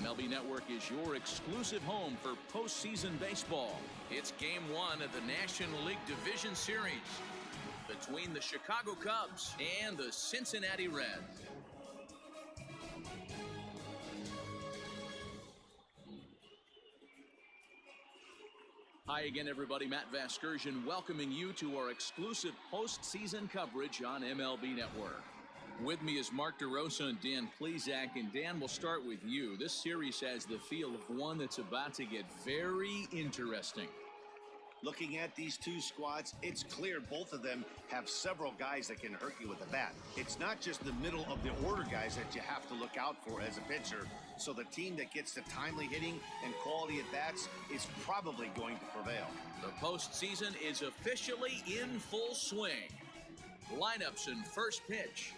MLB Network is your exclusive home for postseason baseball. It's Game 1 of the National League Division Series between the Chicago Cubs and the Cincinnati Reds. Hi again, everybody. Matt Vasgersian welcoming you to our exclusive postseason coverage on MLB Network. With me is Mark DeRosa and Dan Plesac. And Dan, we'll start with you. This series has the feel of one that's about to get very interesting. Looking at these two squads, it's clear both of them have several guys that can hurt you with a bat. It's not just the middle of the order guys that you have to look out for as a pitcher. So the team that gets the timely hitting and quality at bats is probably going to prevail. The postseason is officially in full swing. Lineups and first pitch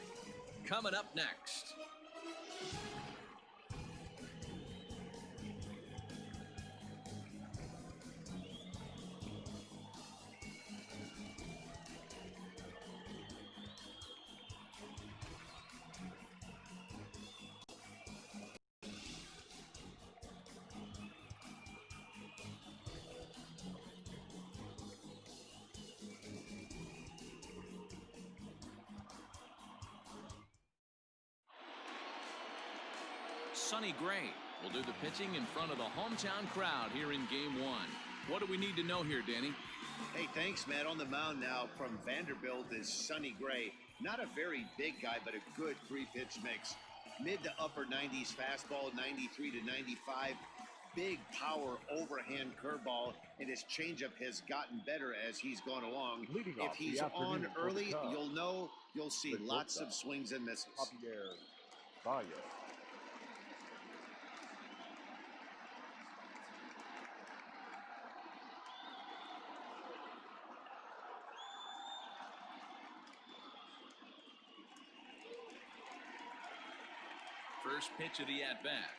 coming up next. Sonny Gray will do the pitching in front of the hometown crowd here in Game 1. What do we need to know here, Danny? Hey, thanks, Matt. On the mound now from Vanderbilt is Sonny Gray. Not a very big guy, but a good three-pitch mix. Mid to upper 90s fastball, 93 to 95. Big power overhand curveball, and his changeup has gotten better as he's gone along. If he's on early, you'll see lots of swings and misses. First pitch of the at-bat.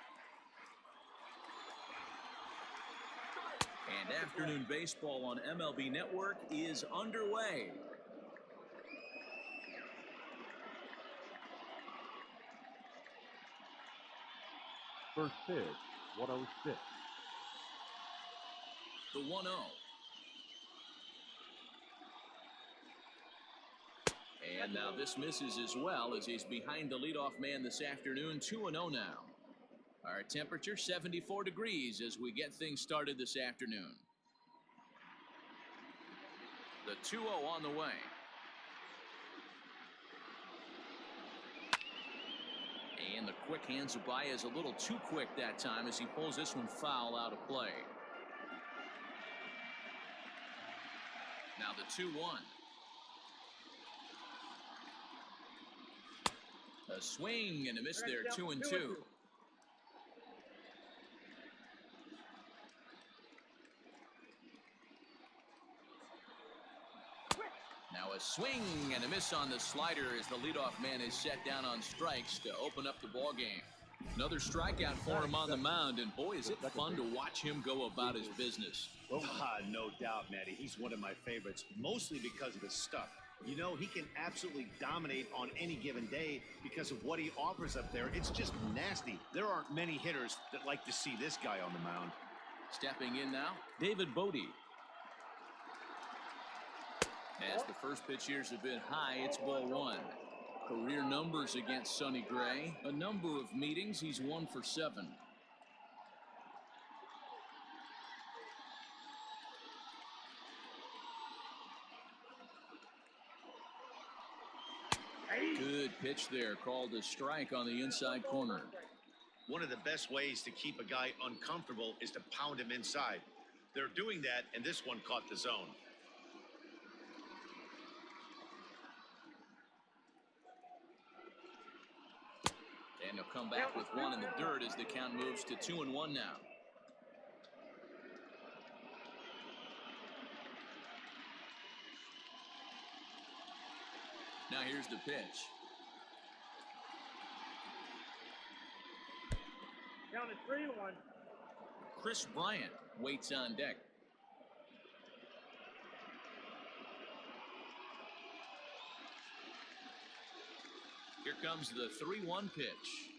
And afternoon baseball on MLB Network is underway. First pitch, 106. The 1-0. And now this misses as well as he's behind the leadoff man this afternoon. 2-0 now. Our temperature 74 degrees as we get things started this afternoon. The 2-0 on the way. And the quick hands of Baez a little too quick that time as he pulls this one foul out of play. Now the 2-1. A swing and a miss there, 2-2. Now a swing and a miss on the slider as the leadoff man is set down on strikes to open up the ball game. Another strikeout for him on the mound, and boy, is it fun to watch him go about his business. No doubt, Matty. He's one of my favorites, mostly because of his stuff. You know, he can absolutely dominate on any given day because of what he offers up there. It's just nasty. There aren't many hitters that like to see this guy on the mound. Stepping in now, David Bodie. As the first pitch here's a bit high, it's ball one. Career numbers against Sonny Gray. A number of meetings, he's 1 for 7. Good pitch there, called a strike on the inside corner. One of the best ways to keep a guy uncomfortable is to pound him inside. They're doing that, and this one caught the zone. And he'll come back with one in the dirt as the count moves to 2-1 now. Now here's the pitch. Down to 3-1. Chris Bryant waits on deck. Here comes the 3-1 pitch.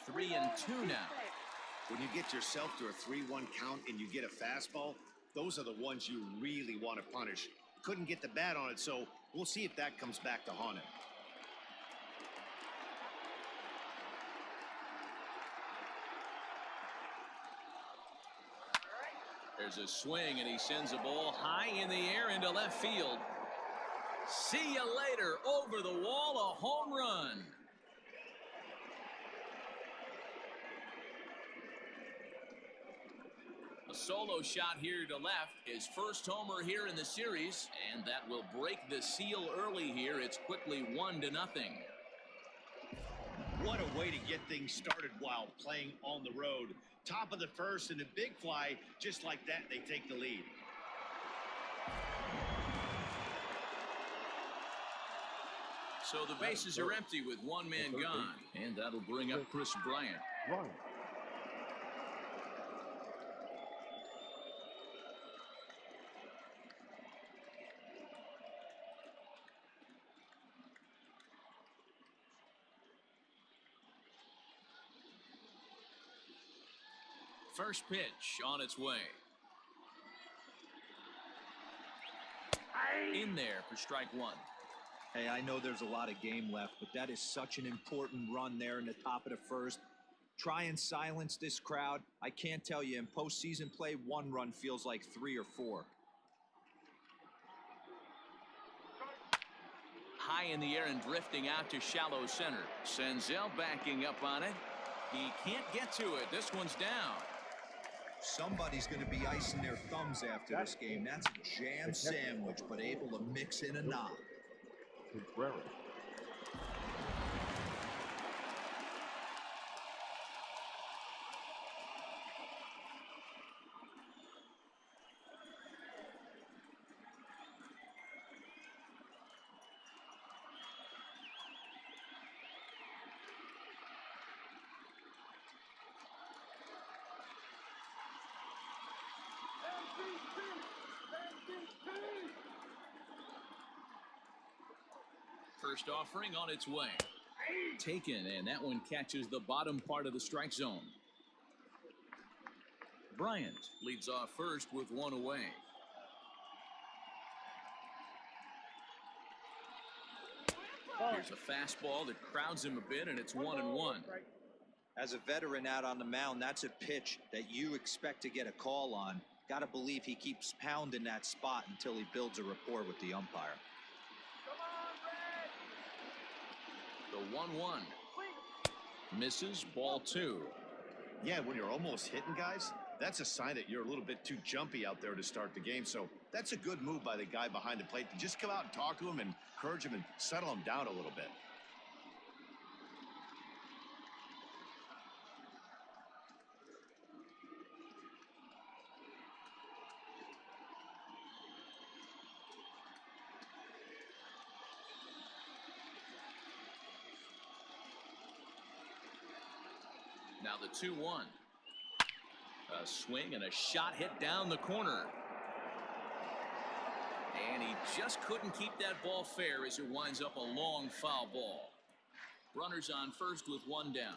3-2 now. When you get yourself to a 3-1 count and you get a fastball, those are the ones you really want to punish. Couldn't get the bat on it, so we'll see if that comes back to haunt him. There's a swing, and he sends a ball high in the air into left field. See you later. Over the wall, a home run. A solo shot here to left. His first homer here in the series, and that will break the seal early here. It's quickly 1-0. What a way to get things started while playing on the road. Top of the first and a big fly. Just like that, they take the lead. So the bases are empty with one man gone, and that'll bring up Chris Bryant. First pitch on its way. In there for strike one. Hey, I know there's a lot of game left, but that is such an important run there in the top of the first. Try and silence this crowd. I can't tell you, in postseason play, one run feels like 3 or 4. High in the air and drifting out to shallow center. Senzel backing up on it. He can't get to it. This one's down. Somebody's going to be icing their thumbs after this game. That's a jam sandwich, but able to mix in a knob. Contreras. First offering on its way. Taken, and that one catches the bottom part of the strike zone. Bryant leads off first with one away. Here's a fastball that crowds him a bit, and it's 1-1. As a veteran out on the mound, that's a pitch that you expect to get a call on. Got to believe he keeps pounding that spot until he builds a rapport with the umpire. The 1-1. Misses, ball 2. Yeah, when you're almost hitting guys, that's a sign that you're a little bit too jumpy out there to start the game. So that's a good move by the guy behind the plate to just come out and talk to him and encourage him and settle him down a little bit. Now the 2-1. A swing and a shot hit down the corner. And he just couldn't keep that ball fair as it winds up a long foul ball. Runners on first with one down.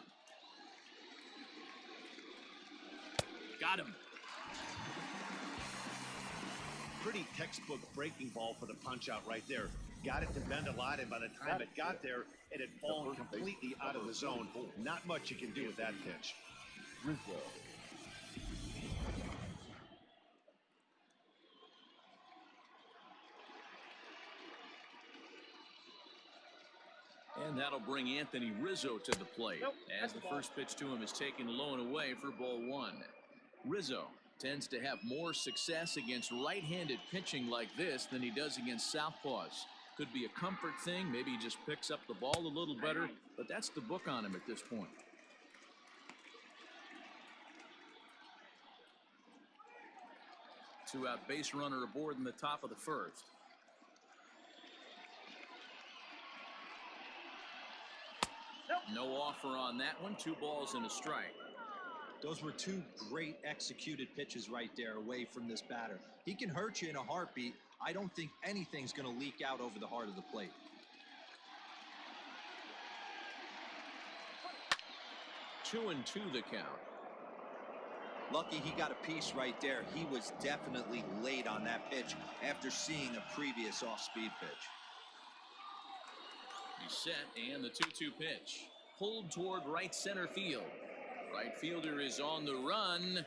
Got him. Pretty textbook breaking ball for the punch out right there. Got it to bend a lot, and by the time it got there, it had fallen completely out of the zone. Not much you can do with that pitch. Rizzo. And that'll bring Anthony Rizzo to the plate as the first pitch to him is taken low and away for ball 1. Rizzo tends to have more success against right-handed pitching like this than he does against southpaws. Could be a comfort thing. Maybe he just picks up the ball a little better, but that's the book on him at this point. Two-out base runner aboard in the top of the first. No offer on that one. 2 balls and a strike. Those were 2 great executed pitches right there away from this batter. He can hurt you in a heartbeat. I don't think anything's going to leak out over the heart of the plate. 2-2 the count. Lucky he got a piece right there. He was definitely late on that pitch after seeing a previous off-speed pitch. He's set, and the 2-2 pitch. Pulled toward right center field. Right fielder is on the run.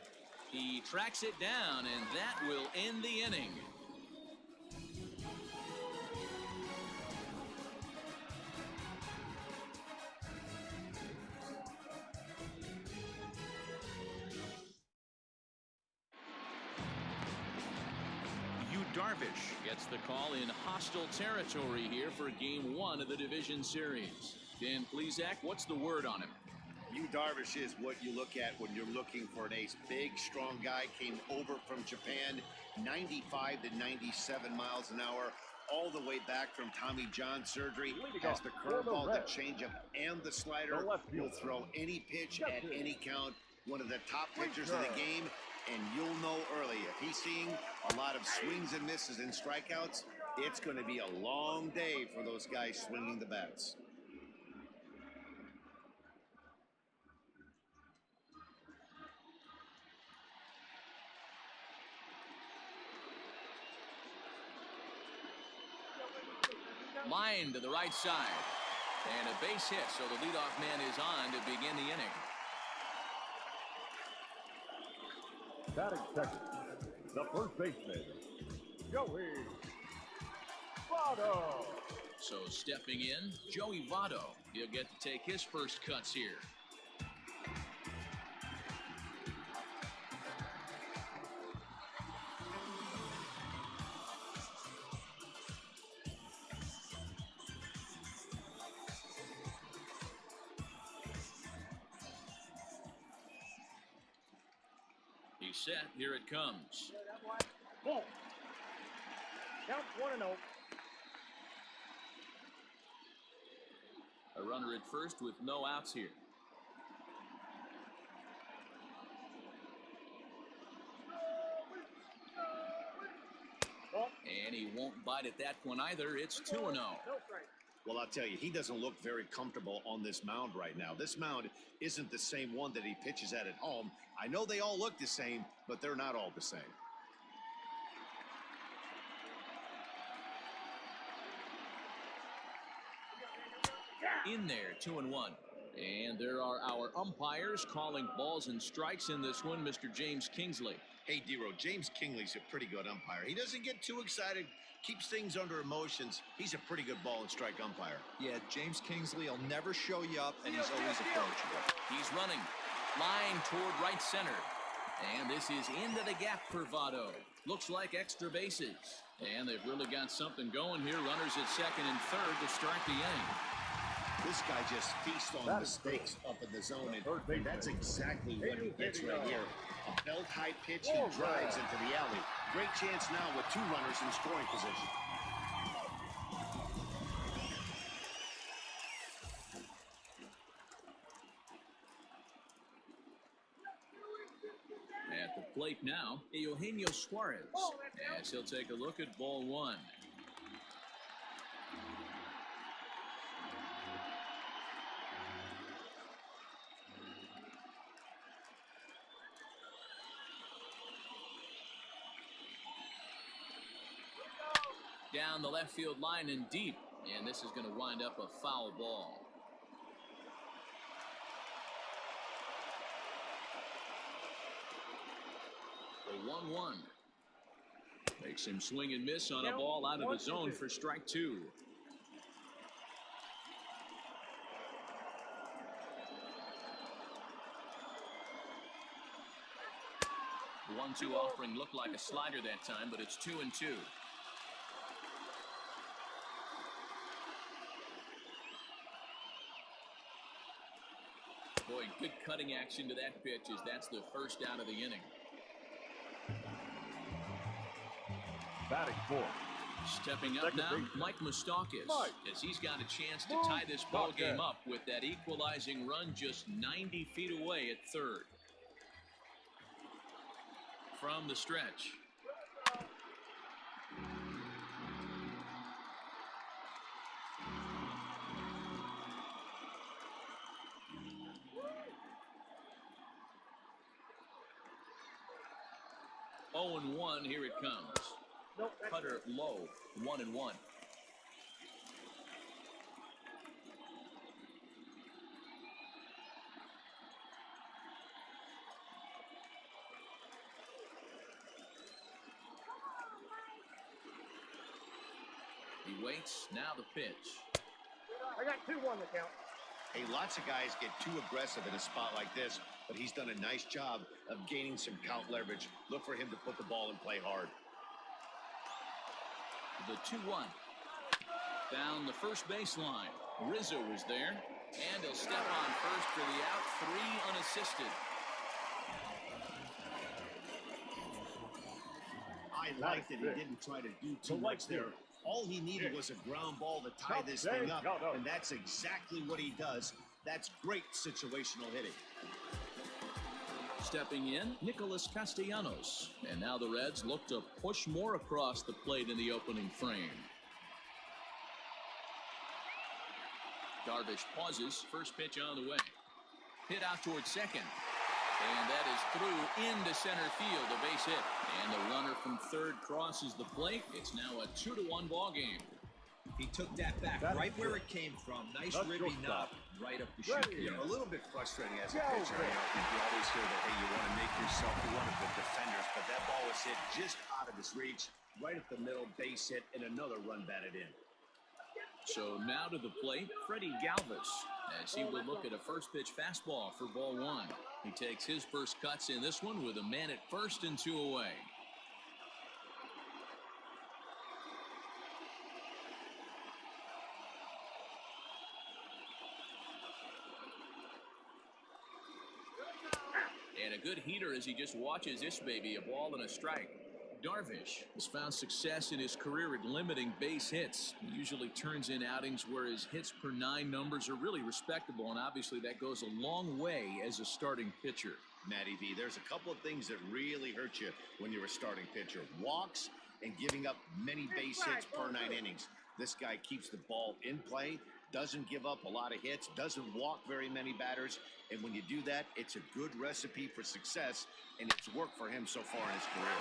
He tracks it down, and that will end the inning. Darvish gets the call in hostile territory here for game 1 of the division series. Dan Plesac, what's the word on him? Yu Darvish is what you look at when you're looking for an ace. Big, strong guy, came over from Japan, 95 to 97 miles an hour, all the way back from Tommy John surgery. Has the curveball, the changeup, and the slider. He'll throw any pitch at any count. One of the top pitchers in the game. And you'll know early, if he's seeing a lot of swings and misses and strikeouts, it's going to be a long day for those guys swinging the bats. Line to the right side. And a base hit, so the leadoff man is on to begin the inning. Batting second, the first baseman, Joey Votto. So stepping in, Joey Votto. He'll get to take his first cuts here. He's set. Here it comes. Ball. Count 1-0. A runner at first with no outs here. And he won't bite at that one either. It's 2-0. Well, I'll tell you, he doesn't look very comfortable on this mound right now. This mound isn't the same one that he pitches at home. I know they all look the same, but they're not all the same. In there, 2-1. And there are our umpires calling balls and strikes in this one, Mr. James Kingsley. Hey, D-Row, James Kingley's a pretty good umpire. He doesn't get too excited, keeps things under emotions. He's a pretty good ball and strike umpire. Yeah, James Kingsley will never show you up, and he's always approachable. He's running. Line toward right center. And this is into the gap for Votto. Looks like extra bases. And they've really got something going here. Runners at second and third to start the inning. This guy just feasts on mistakes up in the zone, and that's exactly what he gets right here. A belt-high pitch, he drives into the alley. Great chance now with two runners in scoring position. At the plate now, Eugenio Suarez, as he'll take a look at ball one. Down the left field line and deep, and this is going to wind up a foul ball. The 1-1 makes him swing and miss on a ball out of the zone for strike two. The 1-2 offering looked like a slider that time, but it's 2-2. Boy, good cutting action to that pitch as that's the first out of the inning. Batting fourth. Stepping up now, Mike Moustakas, as he's got a chance to tie this ball game up with that equalizing run just 90 feet away at third. From the stretch. 0-1, here it comes. Nope, that's Cutter low, 1-1. He waits, now the pitch. I got 2-1 to count. Hey, lots of guys get too aggressive in a spot like this, but he's done a nice job of gaining some count leverage. Look for him to put the ball and play hard. The 2-1. Down the first baseline. Rizzo is there, and he'll step on first for the out. 3 unassisted. I like that he didn't try to do too much there. All he needed was a ground ball to tie this thing up, and that's exactly what he does. That's great situational hitting. Stepping in, Nicholas Castellanos. And now the Reds look to push more across the plate in the opening frame. Darvish pauses. First pitch on the way. Hit out towards second. And that is through into center field, a base hit. And the runner from third crosses the plate. It's now a 2-1 ball game. He took that back right where it came from. Nice ribby knock right up the chute. Yeah, a little bit frustrating as a pitcher. You always hear that, hey, you want to make yourself one of the defenders, but that ball was hit just out of his reach, right at the middle, base hit, and another run batted in. So now to the plate, Freddie Galvis, as he will look at a first pitch fastball for ball 1. He takes his first cuts in this one with a man at first and 2 away. And a good heater as he just watches this baby, a ball and a strike. Darvish has found success in his career at limiting base hits. He usually turns in outings where his hits per 9 numbers are really respectable, and obviously that goes a long way as a starting pitcher. Matty V, there's a couple of things that really hurt you when you're a starting pitcher. Walks and giving up many base hits per 9 innings. This guy keeps the ball in play, doesn't give up a lot of hits, doesn't walk very many batters, and when you do that, it's a good recipe for success, and it's worked for him so far in his career.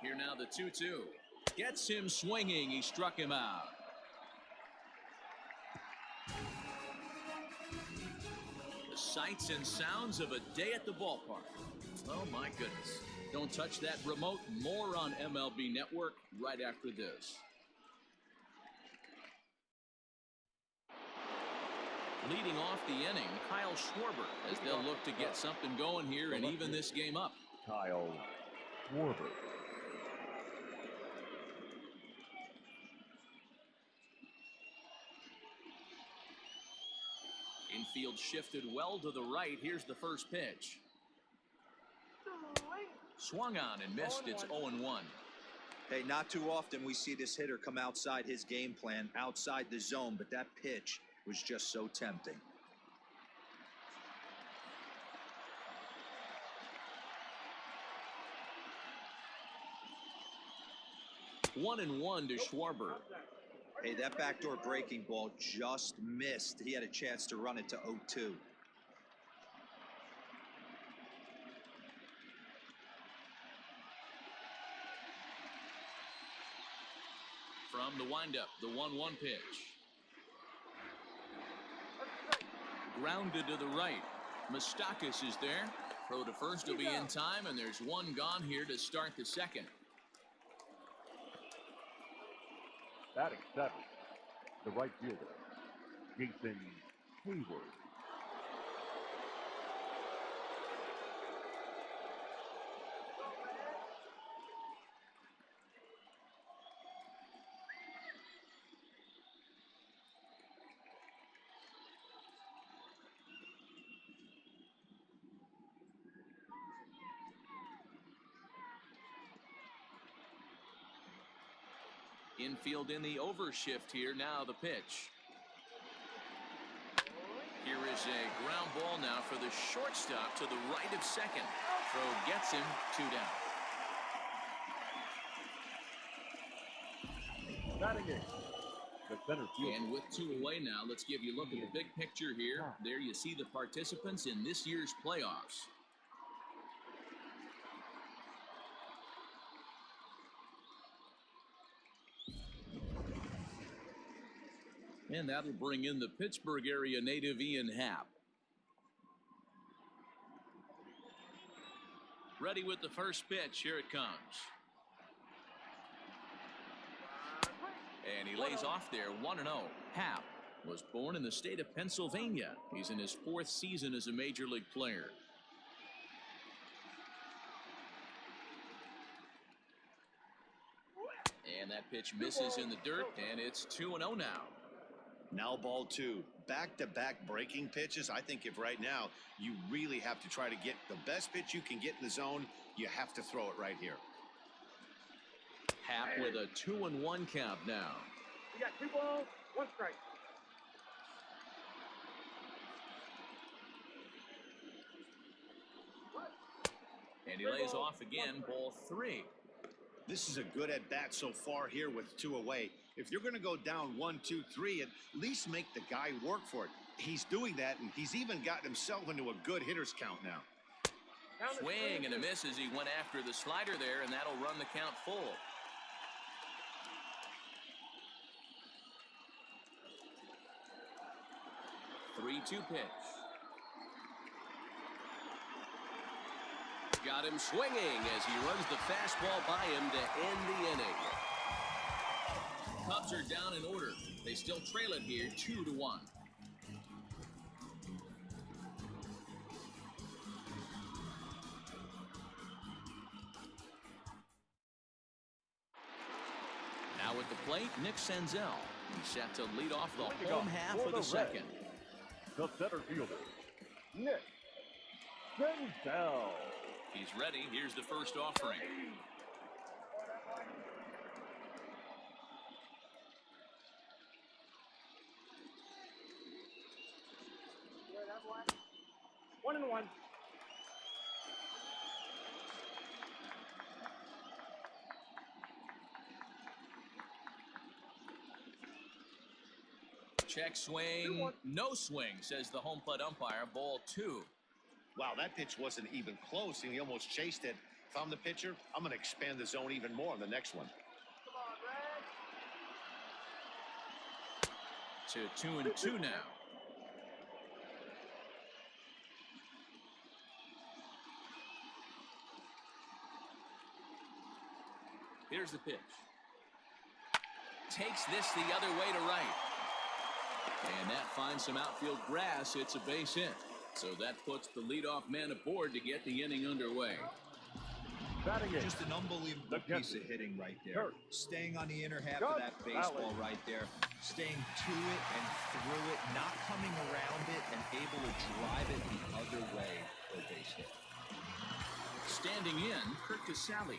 Here now the 2-2. Gets him swinging. He struck him out. The sights and sounds of a day at the ballpark. Oh, my goodness. Don't touch that remote. More on MLB Network right after this. Leading off the inning, Kyle Schwarber, as they'll look to get something going here and even this game up. Kyle Schwarber. Infield shifted well to the right. Here's the first pitch. Swung on and missed. It's 0-1. Hey, not too often we see this hitter come outside his game plan, outside the zone, but that pitch was just so tempting. One and one to Schwarber. Hey, that backdoor breaking ball just missed. He had a chance to run it to 0-2. From the windup, the 1-1 pitch. Grounded to the right. Moustakas is there. Throw to first will be in time, and there's one gone here to start the second. Batting 7, the right fielder, Jason Hayward. Infield in the overshift here. Now the pitch. Here is a ground ball now for the shortstop to the right of second. Throw gets him 2 down. Batting 8, The center fielder. And with 2 away now, let's give you a look at the big picture here. There you see the participants in this year's playoffs. And that'll bring in the Pittsburgh area native Ian Happ. Ready with the first pitch. Here it comes. And he lays off there 1-0. Happ was born in the state of Pennsylvania. He's in his 4th season as a major league player. And that pitch misses in the dirt, and it's 2-0 now. Now ball 2. Back-to-back breaking pitches. I think if right now you really have to try to get the best pitch you can get in the zone, you have to throw it right here. Happ with a 2-1 count now. You got 2 balls, 1 strike. And he lays off again, ball 3. This is a good at-bat so far here with 2 away. If you're going to go down 1, 2, 3, at least make the guy work for it. He's doing that, and he's even gotten himself into a good hitter's count now. Swing and a miss as he went after the slider there, and that'll run the count full. Three-two pitch. Got him swinging as he runs the fastball by him to end the inning. Cubs are down in order. They still trail it here 2-1. Now at the plate, Nick Senzel. He's set to lead off the home half of the second. The center fielder, Nick Senzel. He's ready. Here's the first offering. One and one. Check swing. No swing, says the home plate umpire. Ball 2. Wow, that pitch wasn't even close, and he almost chased it. If I'm the pitcher, I'm going to expand the zone even more on the next one. To 2-2 now. Here's the pitch. Takes this the other way to right. And that finds some outfield grass. It's a base hit. So that puts the leadoff man aboard to get the inning underway. Just an unbelievable piece of hitting right there. Staying on the inner half of that baseball right there. Staying to it and through it. Not coming around it and able to drive it the other way for a base hit. Standing in, Kurt Casale.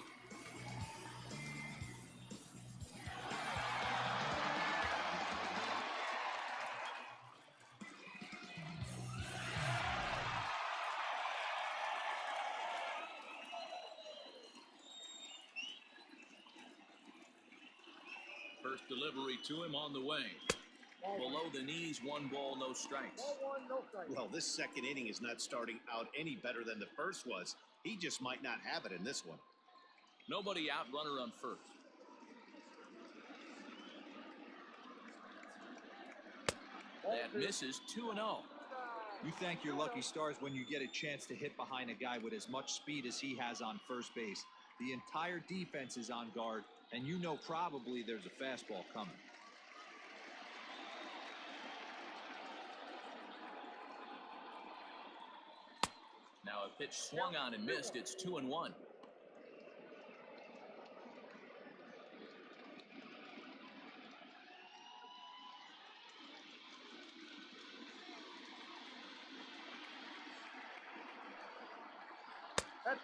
First delivery to him on the way. Below the knees, 1 ball, no strikes. Ball 1, no strikes. Well, this second inning is not starting out any better than the first was. He just might not have it in this one. Nobody out, runner on first. That misses 2-0. You thank your lucky stars when you get a chance to hit behind a guy with as much speed as he has on first base. The entire defense is on guard, and you know probably there's a fastball coming. Now a pitch swung on and missed. It's 2-1.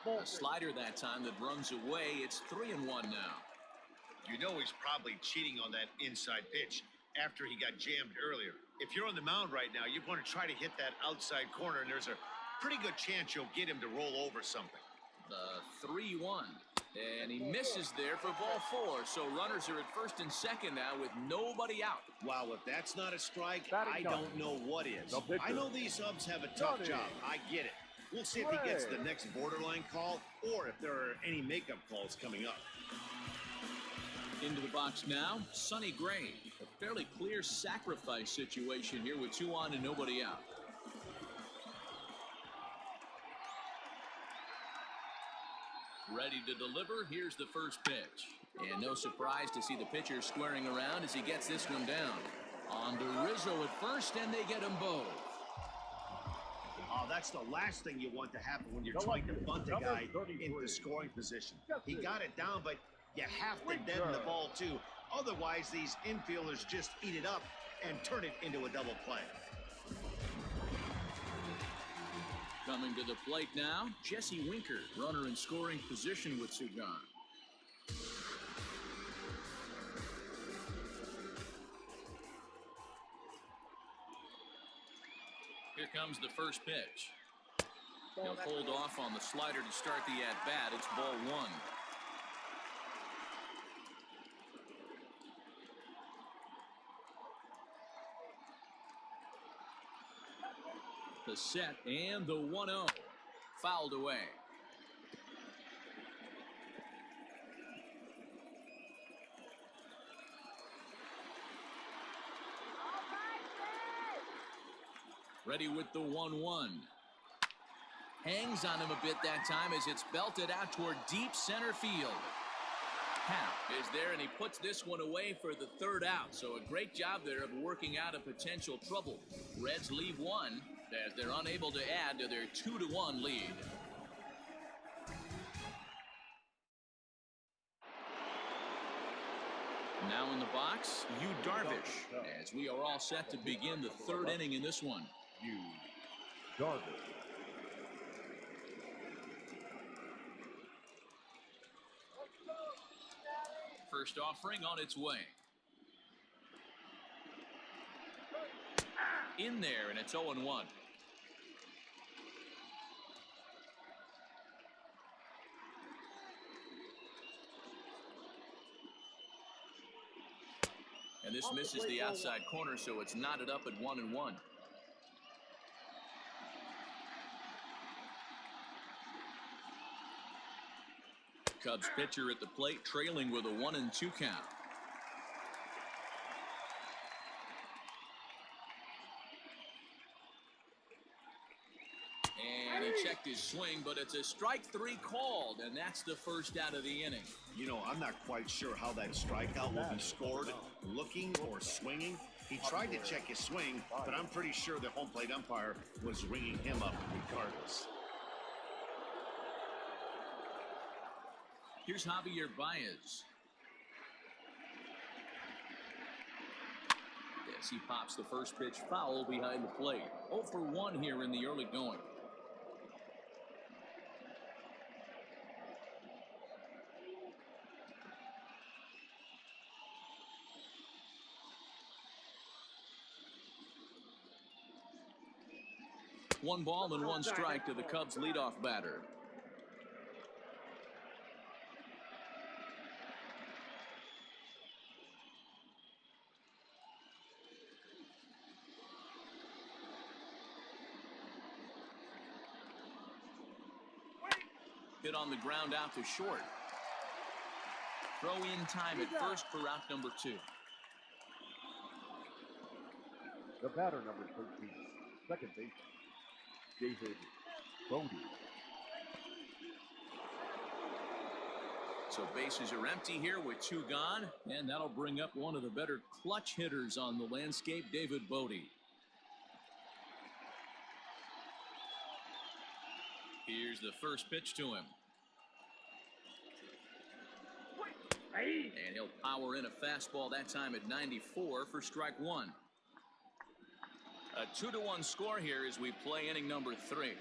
A slider that time that runs away. It's 3-1 now. You know he's probably cheating on that inside pitch after he got jammed earlier. If you're on the mound right now, you want to try to hit that outside corner, and there's a pretty good chance you'll get him to roll over something. The 3-1. And he misses there for ball 4. So runners are at first and second now with nobody out. Wow, if that's not a strike, Batting I count. don't know what is. The pitcher. I know these subs have a tough Johnny. job. I get it. We'll see if he gets the Gray. next borderline call or if there are any makeup calls coming up. Into the box now, Sonny Gray. A fairly clear sacrifice situation here with 2 on and nobody out. Ready to deliver. Here's the first pitch. And no surprise to see the pitcher squaring around as he gets this one down. On to Rizzo at first, and they get them both. Oh, that's the last thing you want to happen when you're Number trying to bunt a number guy 33. into scoring position. Yes, He sir. got it down, but you have to deaden the ball too. Otherwise, these infielders just eat it up and turn it into a double play. Coming to the plate now, Jesse Winker, runner in scoring position with 2 gone. Here comes the first pitch. He'll hold off on the slider to start the at-bat. It's ball 1. The set and the 1-0. Fouled away. Ready with the 1-1. Hangs on him a bit that time as it's belted out toward deep center field. Hap is there, and he puts this one away for the 3rd out. So a great job there of working out a potential trouble. Reds leave 1 as they're unable to add to their 2-1 lead. Now in the box, Yu Darvish, as we are all set to begin the 3rd inning in this one. Yu Darvish. First offering on its way. In there, and it's 0-1. And this misses the outside corner, so it's knotted up at 1-1. Cubs pitcher at the plate, trailing with a 1-2 count. And he checked his swing, but it's a strike 3 called, and that's the first out of the inning. You know, I'm not quite sure how that strikeout will be scored, looking or swinging. He tried to check his swing, but I'm pretty sure the home plate umpire was ringing him up regardless. Here's Javier Baez. Yes, he pops the first pitch foul behind the plate. 0 for 1 here in the early going. One ball and 1 strike to the Cubs leadoff batter. Hit on the ground out to short. Throw in time at first for route number 2. The batter, number 13, second baseman, David Bodie. So bases are empty here with 2 gone, and that'll bring up one of the better clutch hitters on the landscape, David Bodie. Here's the first pitch to him. And he'll power in a fastball that time at 94 for strike 1. A 2-1 score here as we play inning number 3.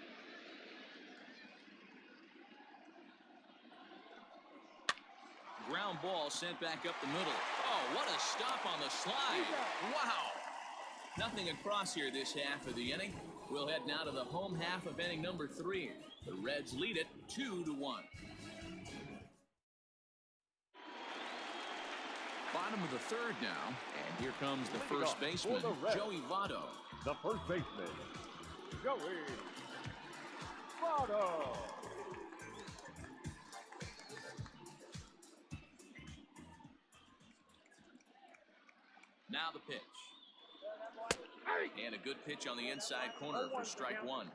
Ground ball sent back up the middle. Oh, what a stop on the slide. Wow. Nothing across here this half of the inning. We'll head now to the home half of inning number 3. The Reds lead it 2-1. Bottom of the third now, and here comes the first baseman, Joey Votto. The first baseman, Joey Votto. Now the pitch. And a good pitch on the inside corner for strike one.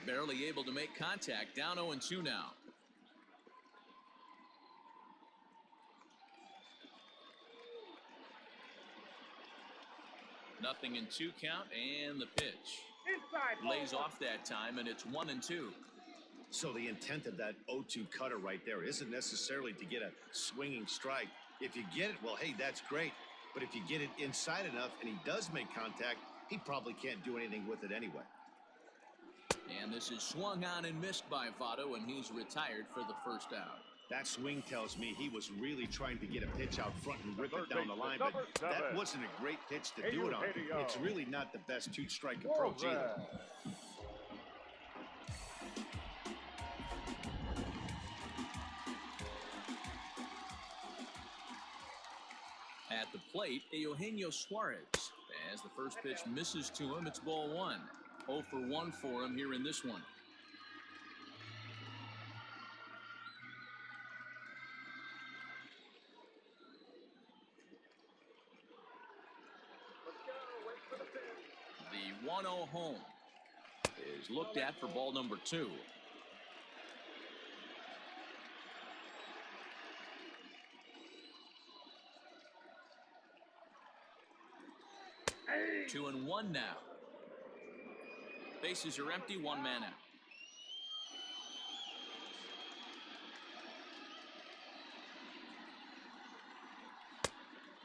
Barely able to make contact. Down 0-2 now. Nothing in 2 count, and the pitch. Lays off that time, and it's 1-2. So the intent of that 0-2 cutter right there isn't necessarily to get a swinging strike. If you get it, well, hey, that's great. But if you get it inside enough and he does make contact, he probably can't do anything with it anyway. And this is swung on and missed by Votto, and he's retired for the first out. That swing tells me he was really trying to get a pitch out front and rip it down the line, but that wasn't a great pitch to do it on. It's really not the best 2-strike approach either. At the plate, Eugenio Suarez. As the first pitch misses to him, it's ball 1. 0 for 1 for him here in this one. The 1-0 home is looked at for ball number 2. Hey. 2-1 now. Bases are empty, 1 man out.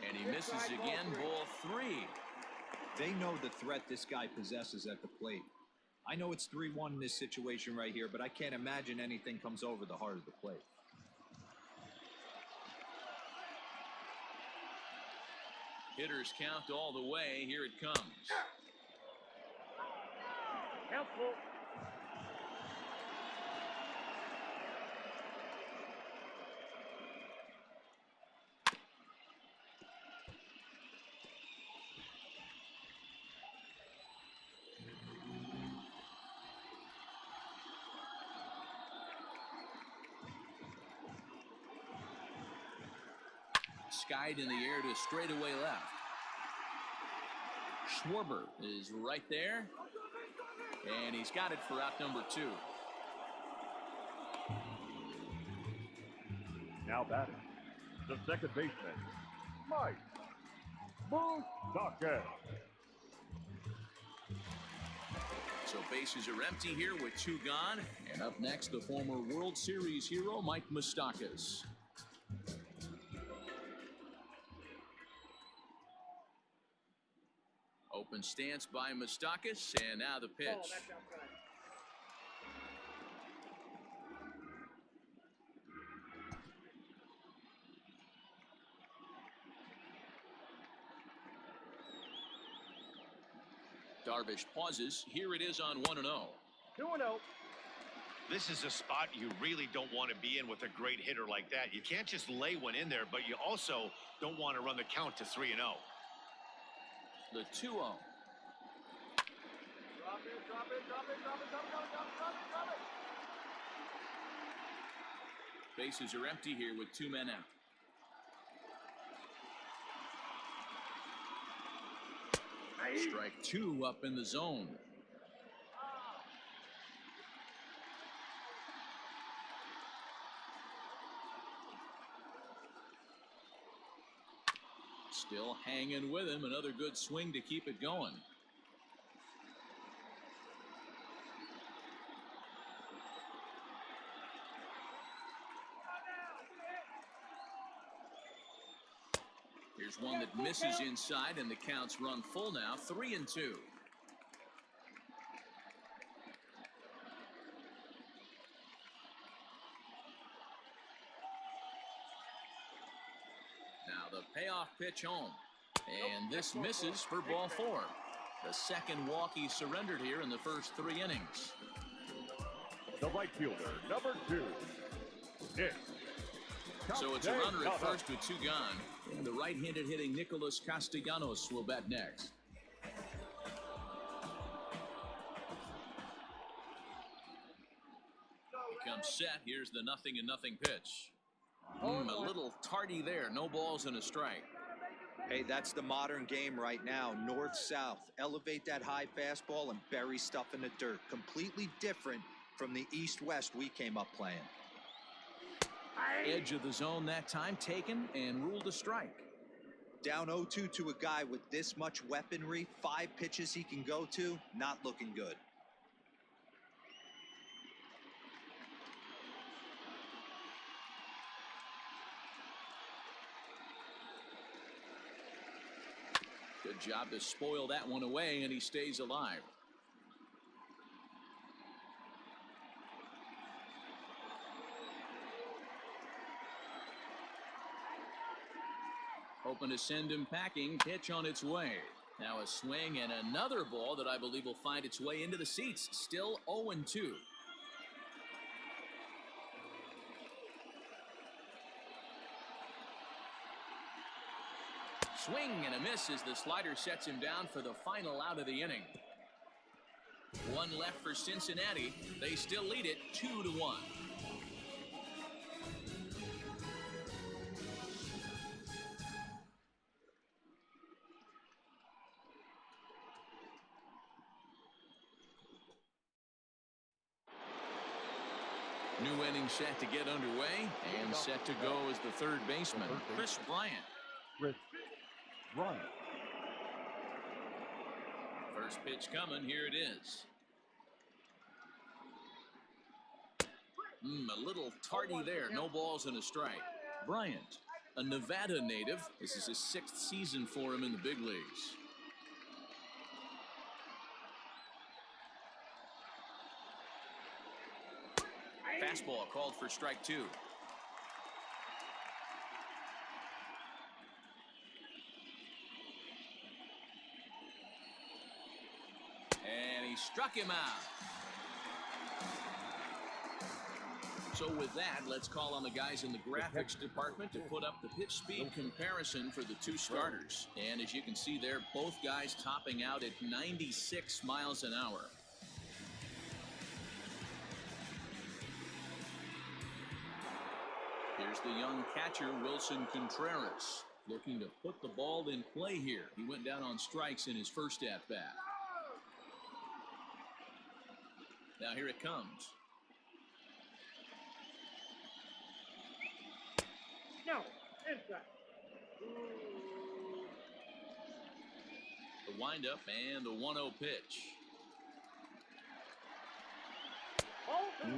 And he misses again, ball 3. They know the threat this guy possesses at the plate. I know it's 3-1 in this situation right here, but I can't imagine anything comes over the heart of the plate. Hitters count all the way. Here it comes. Helpful. Skied in the air to straightaway left. Schwarber is right there. And he's got it for out number 2. Now batting, the second baseman, Mike Moustakas. So bases are empty here with 2 gone. And up next, the former World Series hero, Mike Moustakas. Open stance by Moustakas, and now the pitch. Darvish pauses. Here it is on 1-0. 2-0. This is a spot you really don't want to be in with a great hitter like that. You can't just lay one in there, but you also don't want to run the count to 3-0. The 2-0. Bases are empty here with 2 men out. Strike 2 up in the zone. Still hanging with him. Another good swing to keep it going. Here's one that misses inside, and the counts run full now. 3-2. the payoff pitch home. And this misses for ball 4. The second walk he surrendered here in the first 3 innings. The right fielder, number 2, Nick. So it's a runner at first with 2 gone. And the right-handed hitting Nicholas Castellanos will bat next. He comes set. Here's the 0-0 pitch. A little tardy there. No balls and a strike. Hey, that's the modern game right now. North-south. Elevate that high fastball and bury stuff in the dirt. Completely different from the east-west we came up playing. Edge of the zone that time taken and ruled a strike. Down 0-2 to a guy with this much weaponry, 5 pitches he can go to, not looking good. Good job to spoil that one away, and he stays alive. Hoping to send him packing. Pitch on its way. Now a swing and another ball that I believe will find its way into the seats. Still 0-2. Swing and a miss as the slider sets him down for the final out of the inning. 1 left for Cincinnati. They still lead it 2-1. New inning set to get underway, and set to go is the third baseman, Chris Bryant. Chris Bryant. First pitch coming. Here it is. A little tardy there. No balls and a strike. Bryant, a Nevada native. This is his 6th season for him in the big leagues. Fastball called for strike 2. And he struck him out. So with that, let's call on the guys in the graphics department to put up the pitch speed comparison for the 2 starters. And as you can see there, both guys topping out at 96 miles an hour. Here's the young catcher, Wilson Contreras, looking to put the ball in play here. He went down on strikes in his first at-bat. Now here it comes. No, inside. The windup and the 1-0 pitch.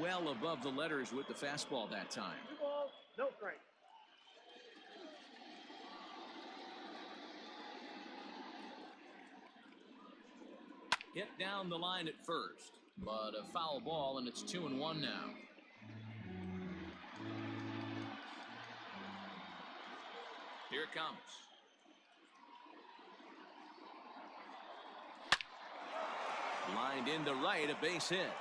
Well above the letters with the fastball that time. 2 balls, no strike. Hit down the line at first, but a foul ball, and it's 2-1 now. Here it comes. Lined into right, a base hit.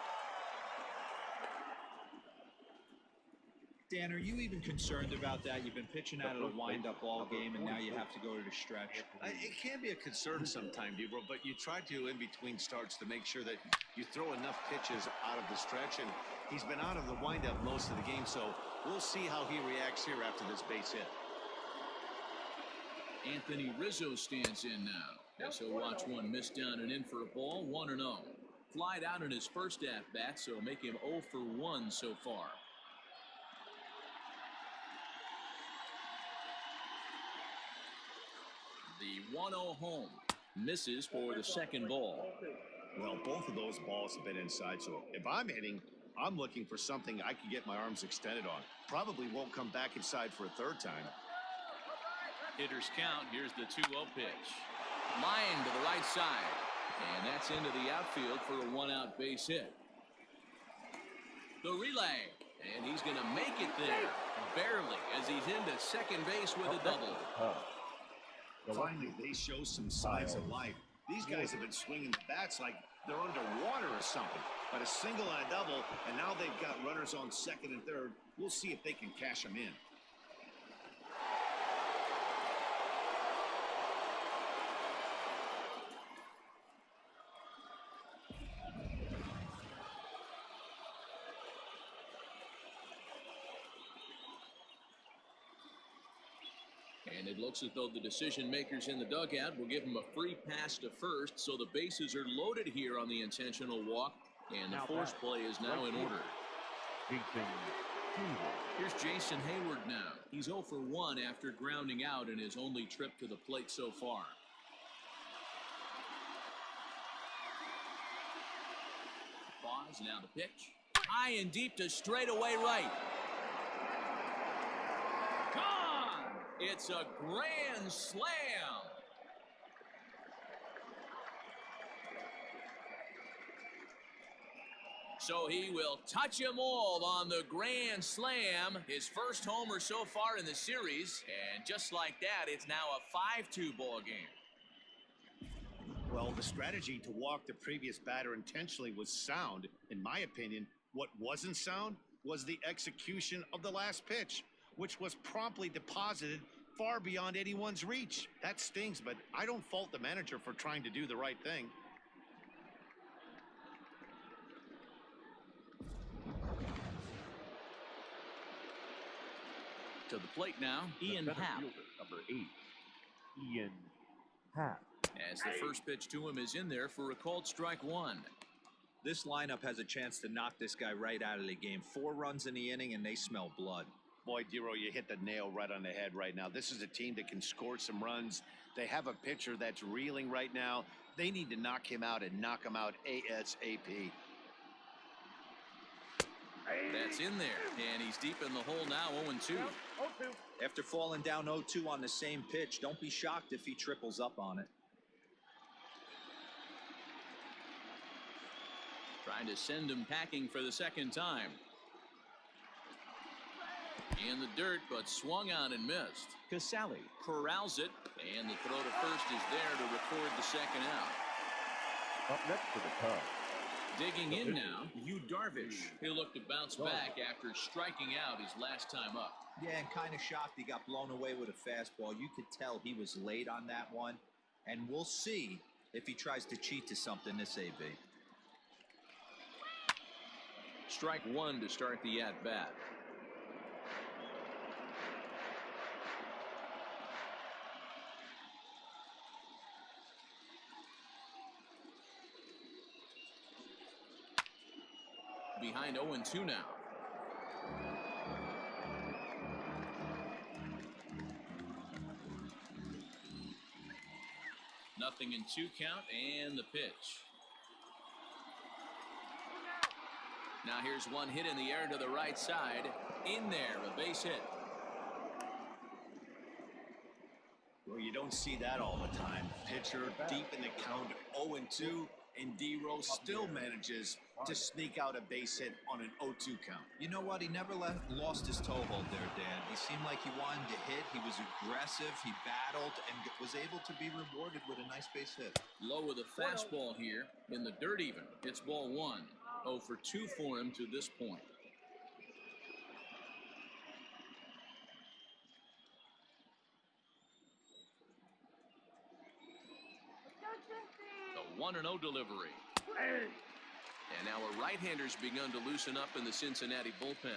Dan, are you even concerned about that? You've been pitching out of a wind-up all game, and now you have to go to the stretch. It can be a concern sometimes, Debro, but you try to, in between starts, to make sure that you throw enough pitches out of the stretch, and he's been out of the windup most of the game, so we'll see how he reacts here after this base hit. Anthony Rizzo stands in now. So watch one miss down and in for a ball, 1-0. Flied out in his first at-bat, so make him 0 for 1 so far. The 1-0 home misses for the second ball. Well, both of those balls have been inside, so if I'm hitting, I'm looking for something I can get my arms extended on. Probably won't come back inside for a third time. Hitters count. Here's the 2-0 pitch. Line to the right side. And that's into the outfield for a 1-out base hit. The relay. And he's going to make it there. Barely, as he's into second base with a double. Finally, they show some signs of life. These guys have been swinging the bats like they're underwater or something. But a single and a double, and now they've got runners on second and third. We'll see if they can cash them in. And it looks as though the decision makers in the dugout will give him a free pass to first, so the bases are loaded here on the intentional walk, and the force play is now in order. Here's Jason Hayward now. He's 0 for 1 after grounding out in his only trip to the plate so far. Pause, now the pitch. High and deep to straightaway right. Gone! It's a grand slam. So he will touch them all on the grand slam. His first homer so far in the series. And just like that, it's now a 5-2 ball game. Well, the strategy to walk the previous batter intentionally was sound. In my opinion, what wasn't sound was the execution of the last pitch, which was promptly deposited far beyond anyone's reach. That stings, but I don't fault the manager for trying to do the right thing. To the plate now, Ian Happ. Number 8, Ian Happ. As the first pitch to him is in there for a called strike one. This lineup has a chance to knock this guy right out of the game. 4 runs in the inning, and they smell blood. Boy, Dero, you hit the nail right on the head right now. This is a team that can score some runs. They have a pitcher that's reeling right now. They need to knock him out and knock him out ASAP. That's in there, and he's deep in the hole now, 0-2. After falling down 0-2 on the same pitch, don't be shocked if he triples up on it. Trying to send him packing for the second time. In the dirt, but swung on and missed. Casale corrals it, and the throw to first is there to record the second out. Up next for the Cubs. Digging in now, Yu Darvish. He'll look to bounce back after striking out his last time up. Yeah, and kind of shocked he got blown away with a fastball. You could tell he was late on that one, and we'll see if he tries to cheat to something this AB. Strike one to start the at-bat. Behind 0-2 now. Nothing in 2 count, and the pitch. Now here's one hit in the air to the right side. In there, a base hit. Well, you don't see that all the time. Pitcher deep in the count, 0-2, and Dero still manages to sneak out a base hit on an 0-2 count. You know what? He never lost his toehold there, Dan. He seemed like he wanted to hit. He was aggressive. He battled and was able to be rewarded with a nice base hit. Low with a fastball here. In the dirt even. It's ball 1. 0 for 2 for him to this point. The 1-0 delivery. And now a right-hander's begun to loosen up in the Cincinnati bullpen.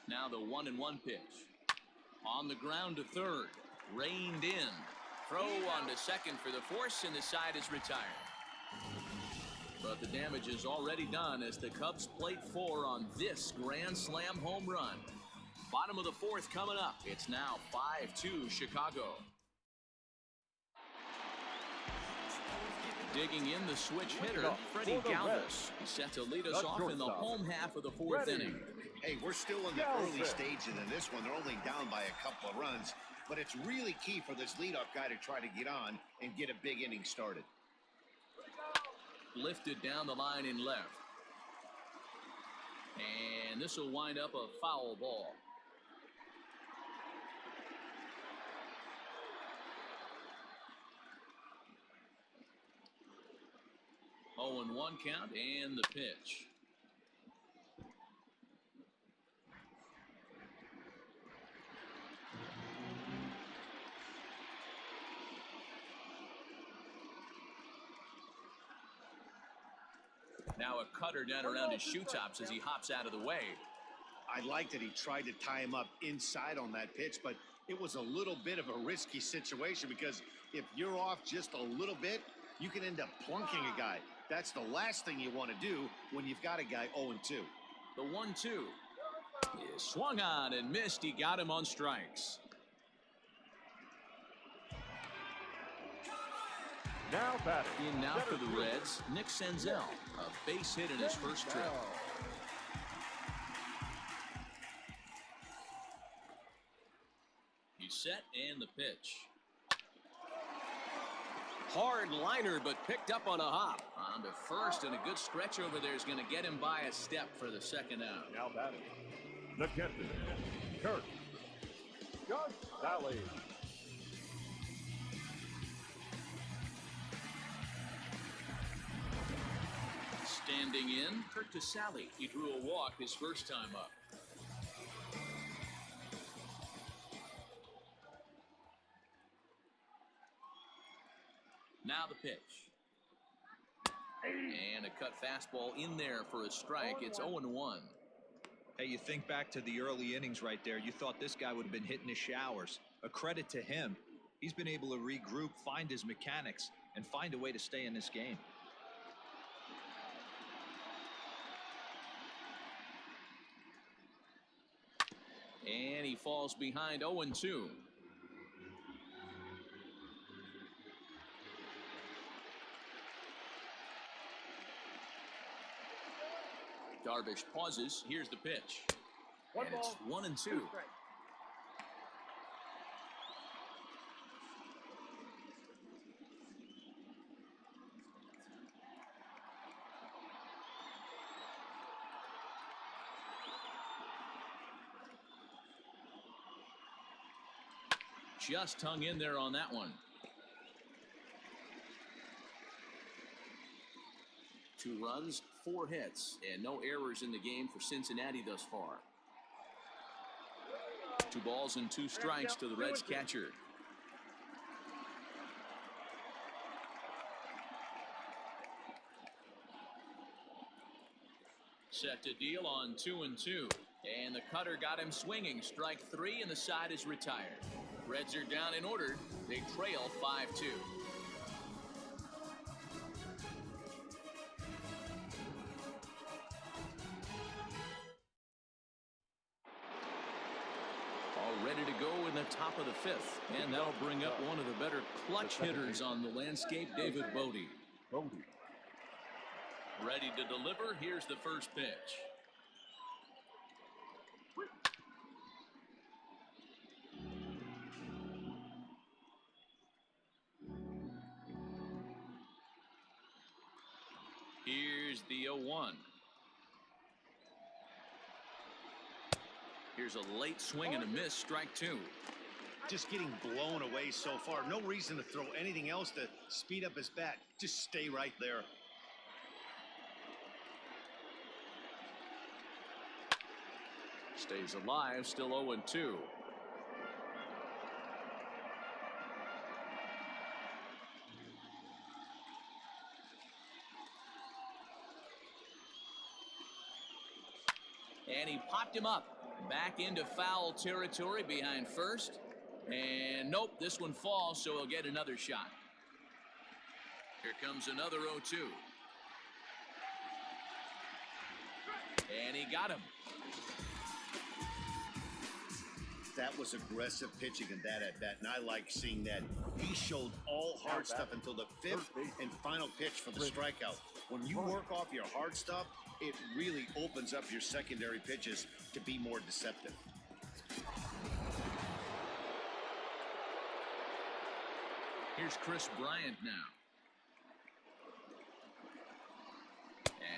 Now the 1-1 pitch. On the ground to third. Reined in. Throw on to second for the force, and the side is retired. But the damage is already done as the Cubs plate 4 on this grand slam home run. Bottom of the 4th coming up. It's now 5-2 Chicago. Digging in the switch hitter, Freddie Galvis. He's set to lead us off in the home half of the 4th inning. Hey, we're still in the early stages of this one. They're only down by a couple of runs. but it's really key for this leadoff guy to try to get on and get a big inning started. Lifted down the line in left. And this will wind up a foul ball. Oh, and 1 count and the pitch. Now a cutter down around his shoe tops as he hops out of the way. I like that he tried to tie him up inside on that pitch, but it was a little bit of a risky situation because if you're off just a little bit, you can end up plunking a guy. That's the last thing you want to do when you've got a guy 0-2. The 1-2 is swung on and missed. He got him on strikes. Now batting. In now for the Reds, Nick Senzel, a base hit in his first trip. He's set and the pitch. Hard liner, but picked up on a hop. On to first, and a good stretch over there is going to get him by a step for the second out. Now batting. The captain, Kurt Sally. Standing in, Kurt Sally. He drew a walk his first time up. Now the pitch. And a cut fastball in there for a strike. It's 0-1. Hey, you think back to the early innings right there. You thought this guy would have been hitting his showers. A credit to him. He's been able to regroup, find his mechanics, and find a way to stay in this game. And he falls behind 0-2. Darvish pauses. Here's the pitch. One And it's ball, 1-2. 2 strikes. Just hung in there on that one. 2 runs, 4 hits, and no errors in the game for Cincinnati thus far. 2 balls and 2 strikes to the Reds catcher. Set to deal on 2-2. And the cutter got him swinging. Strike 3, and the side is retired. Reds are down in order. They trail 5-2. All ready to go in the top of the 5th. And that'll bring up one of the better clutch hitters on the landscape, David Bodie. Ready to deliver. Here's the first pitch. Here's the 0-1. Here's a late swing and a miss. Strike 2. Just getting blown away so far. No reason to throw anything else to speed up his bat. Just stay right there. Stays alive. Still 0-2. And he popped him up. Back into foul territory behind first. And nope, this one falls, so he'll get another shot. Here comes another 0-2. And he got him. That was aggressive pitching in that at bat, and I like seeing that. He showed all hard stuff until the 5th and final pitch for the strikeout. When you work off your hard stuff, it really opens up your secondary pitches to be more deceptive. Here's Chris Bryant now.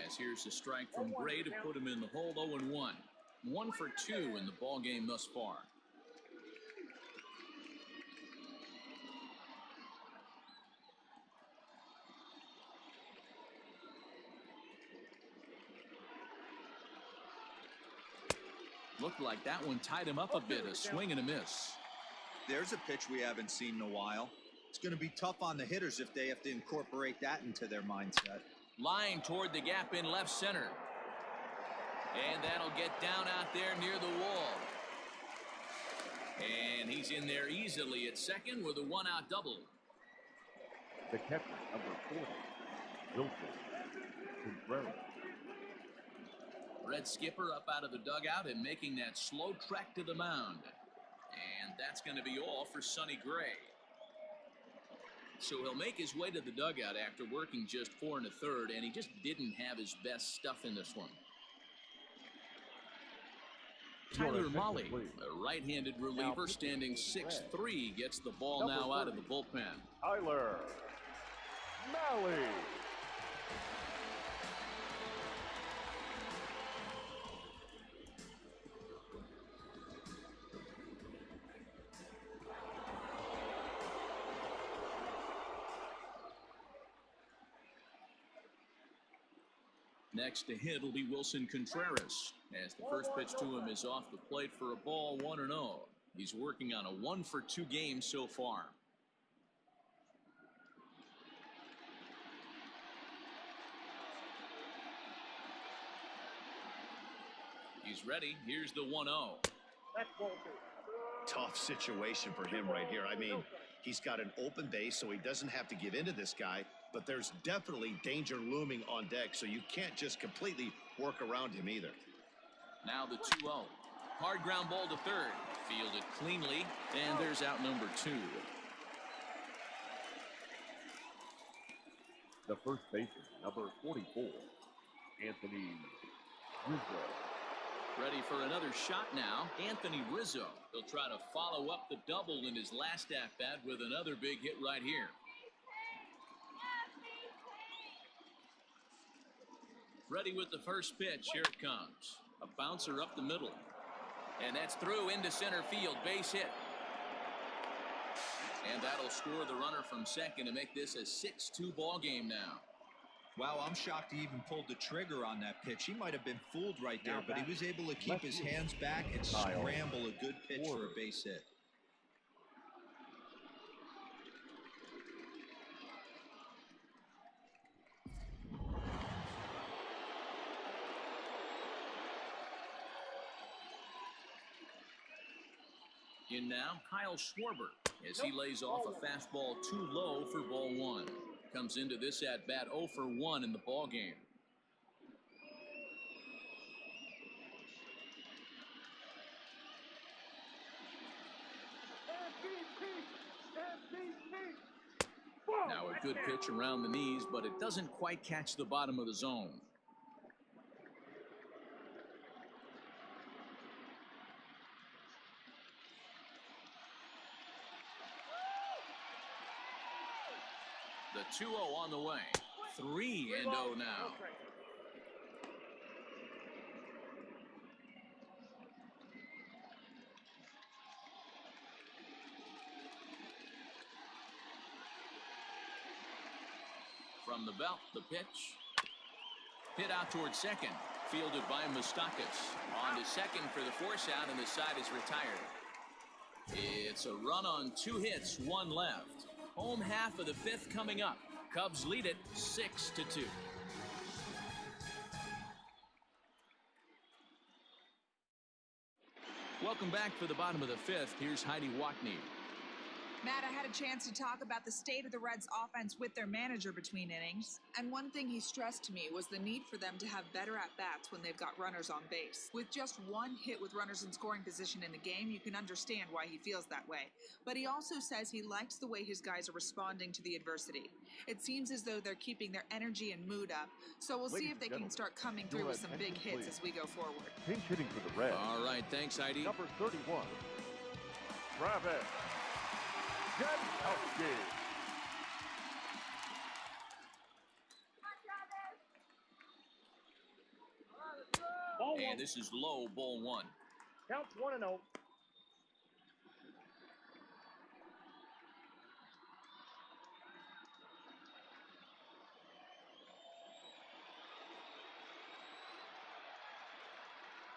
As here's the strike from Gray to put him in the hole. 0-1. 1 for 2 in the ball game thus far. Looked like that one tied him up a bit. A swing and a miss. There's a pitch we haven't seen in a while. It's going to be tough on the hitters if they have to incorporate that into their mindset. Line toward the gap in left center. And that'll get down out there near the wall. And he's in there easily at second with a one-out double. The catcher, number 40, Wilson Contreras. Red skipper up out of the dugout and making that slow trek to the mound. And that's going to be all for Sonny Gray. So he'll make his way to the dugout after working just 4 1/3, and he just didn't have his best stuff in this one. Tyler Mahle, a right-handed reliever standing 6'3", gets the ball now out of the bullpen. Tyler Mahle. Next to hit will be Wilson Contreras, as the first pitch to him is off the plate for a ball. 1-0. He's working on a 1 for 2 game so far. He's ready. Here's the 1-0. That's ball 2. Tough situation for him right here. I mean, he's got an open base, so he doesn't have to give in to this guy, but there's definitely danger looming on deck, so you can't just completely work around him either. Now the 2-0. Hard ground ball to third. Fielded cleanly, and there's out number 2. The first baseman, number 44, Anthony Rizzo. Ready for another shot now, Anthony Rizzo. He'll try to follow up the double in his last at-bat with another big hit right here. Ready with the first pitch. Here it comes. A bouncer up the middle. And that's through into center field. Base hit. And that'll score the runner from second to make this a 6-2 ball game now. Wow, I'm shocked he even pulled the trigger on that pitch. He might have been fooled right there, but he was able to keep his hands back and scramble a good pitch for a base hit. In now, Kyle Schwarber, as he lays off a fastball too low for ball 1. Comes into this at-bat 0 for 1 in the ball game. Now a good pitch around the knees, but it doesn't quite catch the bottom of the zone. The 2-0 on the way. 3-0 now. From the belt, the pitch. Hit out towards second. Fielded by Moustakas. On to second for the force out, and the side is retired. It's a run on 2 hits, 1 left. Home half of the 5th coming up. Cubs lead it 6-2. Welcome back for the bottom of the 5th. Here's Heidi Watney. Matt, I had a chance to talk about the state of the Reds' offense with their manager between innings. And one thing he stressed to me was the need for them to have better at-bats when they've got runners on base. With just 1 hit with runners in scoring position in the game, you can understand why he feels that way. But he also says he likes the way his guys are responding to the adversity. It seems as though they're keeping their energy and mood up. So we'll see if they can start coming through with some big hits as we go forward. Pinch hitting for the Reds. All right, thanks, Heidi. Number 31, Travis Jankowski. And this is low, ball 1. Count 1-0.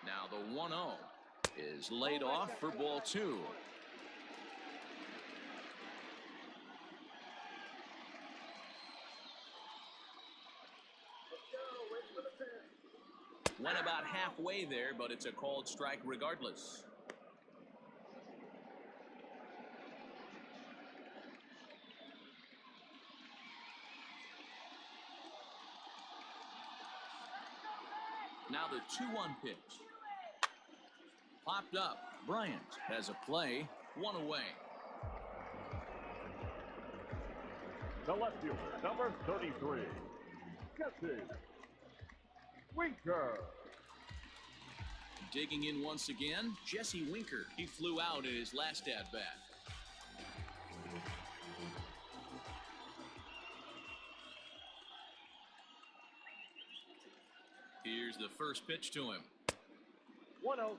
Now the 1-0 is laid off for ball 2. Went about halfway there, but it's a called strike regardless. Now the 2-1 pitch. Popped up. Bryant has a play, 1 away. The left fielder, number 33, Jesse Winker. Digging in once again, Jesse Winker. He flew out in his last at-bat. Here's the first pitch to him. 1-0.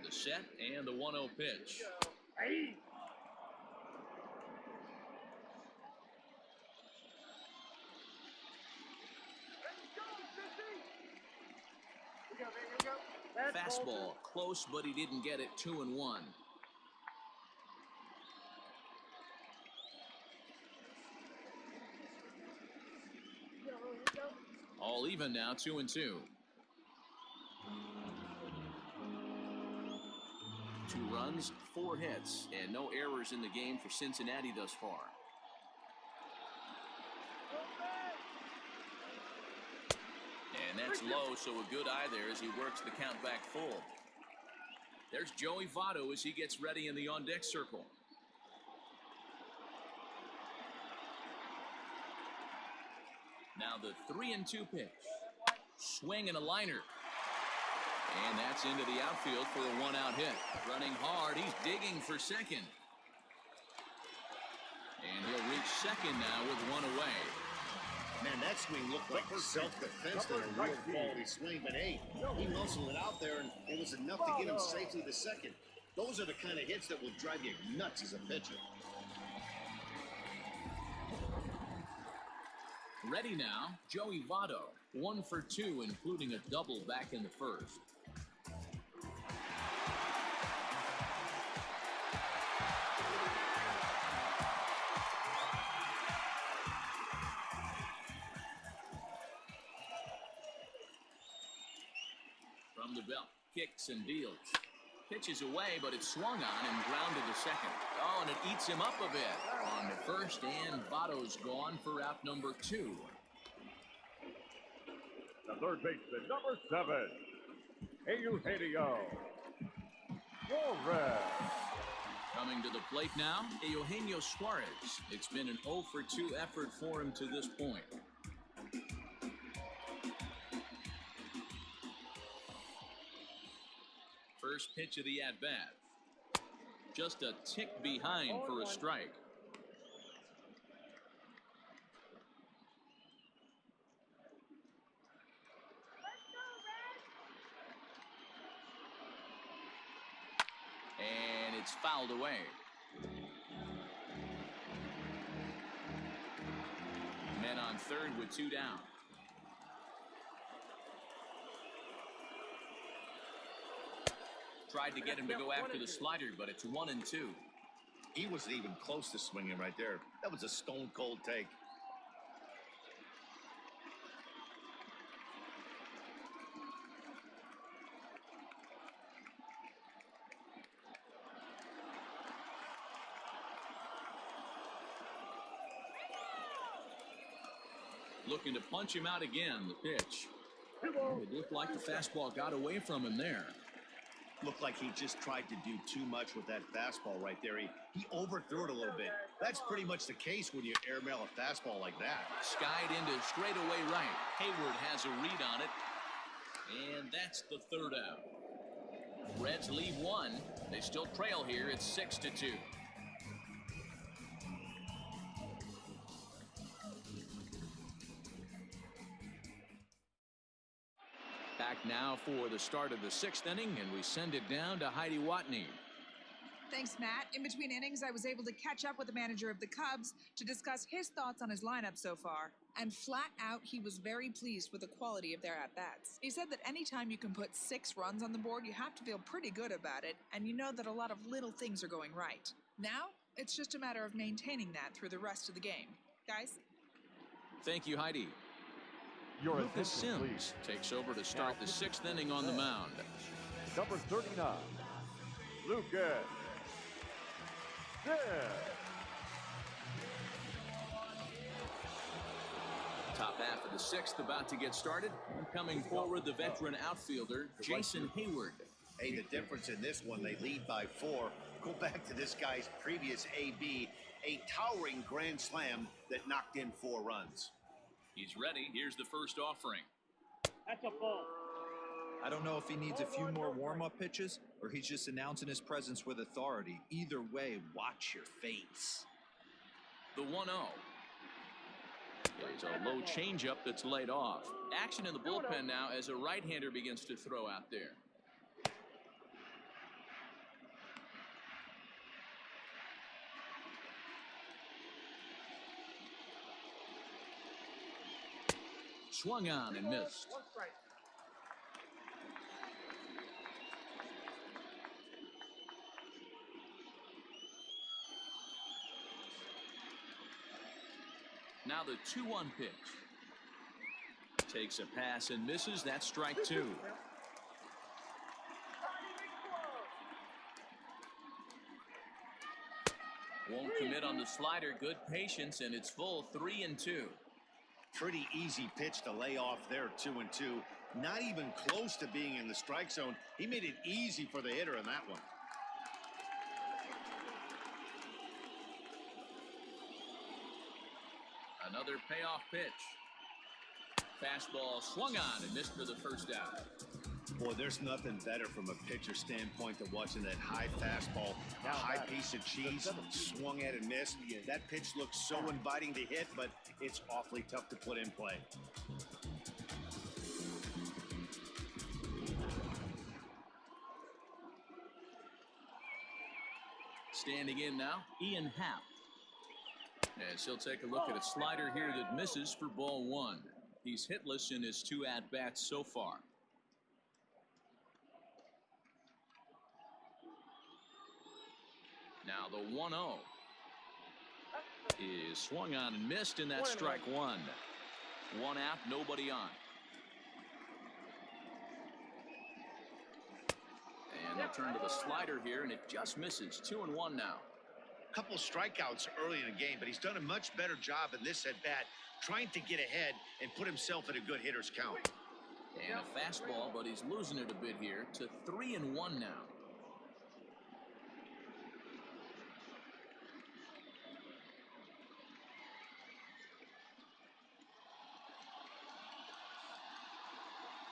The set and the 1-0 pitch. Hey. Fastball close, but he didn't get it. 2-1. All even now, 2-2. 2 runs, 4 hits, and no errors in the game for Cincinnati thus far. And that's low, so a good eye there as he works the count back full. There's Joey Votto as he gets ready in the on-deck circle. Now the 3-2 pitch. Swing and a liner. And that's into the outfield for a 1-out hit. Running hard, he's digging for second. And he'll reach second now with 1 away. Man, that swing looked like self-defense and a real quality swing, but hey, he muscled it out there, and it was enough to get him safely to second. Those are the kind of hits that will drive you nuts as a pitcher. Ready now, Joey Votto. 1 for 2, including a double back in the first. From the belt, kicks and deals. Pitches away, but it's swung on and grounded to second. Oh, and it eats him up a bit on the first, and Votto's gone for out number 2. The third baseman, number 7, Eugenio Suarez. Coming to the plate now, Eugenio Suarez. It's been an 0 for 2 effort for him to this point. First pitch of the at-bat. Just a tick behind for a strike. And it's fouled away. Men on third with 2 down. Tried to get him to go after the slider, but it's 1-2. He wasn't even close to swinging right there. That was a stone-cold take. Looking to punch him out again, the pitch. It looked like the fastball got away from him there. Looked like he just tried to do too much with that fastball right there. He overthrew it a little bit. That's pretty much the case when you airmail a fastball like that. Skied into straightaway right. Hayward has a read on it. And that's the 3rd out. Reds leave 1. They still trail here. It's 6-2. back now for the start of the 6th inning, and we send it down to Heidi Watney. Thanks, Matt. In between innings, I was able to catch up with the manager of the Cubs to discuss his thoughts on his lineup so far. And flat out, he was very pleased with the quality of their at-bats. He said that anytime you can put 6 runs on the board, you have to feel pretty good about it, and you know that a lot of little things are going right. Now, it's just a matter of maintaining that through the rest of the game. Guys? Thank you, Heidi. Lucas Sims takes over to start the 6th inning on the mound. Number 39, Lucas Sims. Top half of the 6th about to get started. Coming forward, the veteran outfielder, Jason Hayward. Hey, the difference in this one, they lead by 4. Go back to this guy's previous AB, a towering grand slam that knocked in 4 runs. He's ready. Here's the first offering. That's a ball. I don't know if he needs a few more warm-up pitches or he's just announcing his presence with authority. Either way, watch your face. The 1-0. There's a low changeup that's laid off. Action in the bullpen now as a right-hander begins to throw out there. Swung on and missed. 1 strike. Now the 2-1 pitch. Takes a pass and misses. That's strike 2. Won't commit on the slider. Good patience, and it's full 3-2. Pretty easy pitch to lay off there, 2-2. Not even close to being in the strike zone. He made it easy for the hitter in that one. Another payoff pitch. Fastball swung on and missed for the first out. Boy, there's nothing better from a pitcher standpoint than watching that high fastball, a high piece of cheese, swung at and missed. That pitch looks so inviting to hit, but it's awfully tough to put in play. Standing in now, Ian Happ. As he'll take a look at a slider here that misses for ball 1. He's hitless in his 2 at-bats so far. Now the 1-0 is swung on and missed, and that's strike 1. 1 out, nobody on. And they'll turn to the slider here, and it just misses. 2-1 now. Couple strikeouts early in the game, but he's done a much better job in this at-bat, trying to get ahead and put himself at a good hitter's count. And a fastball, but he's losing it a bit here to 3-1 now.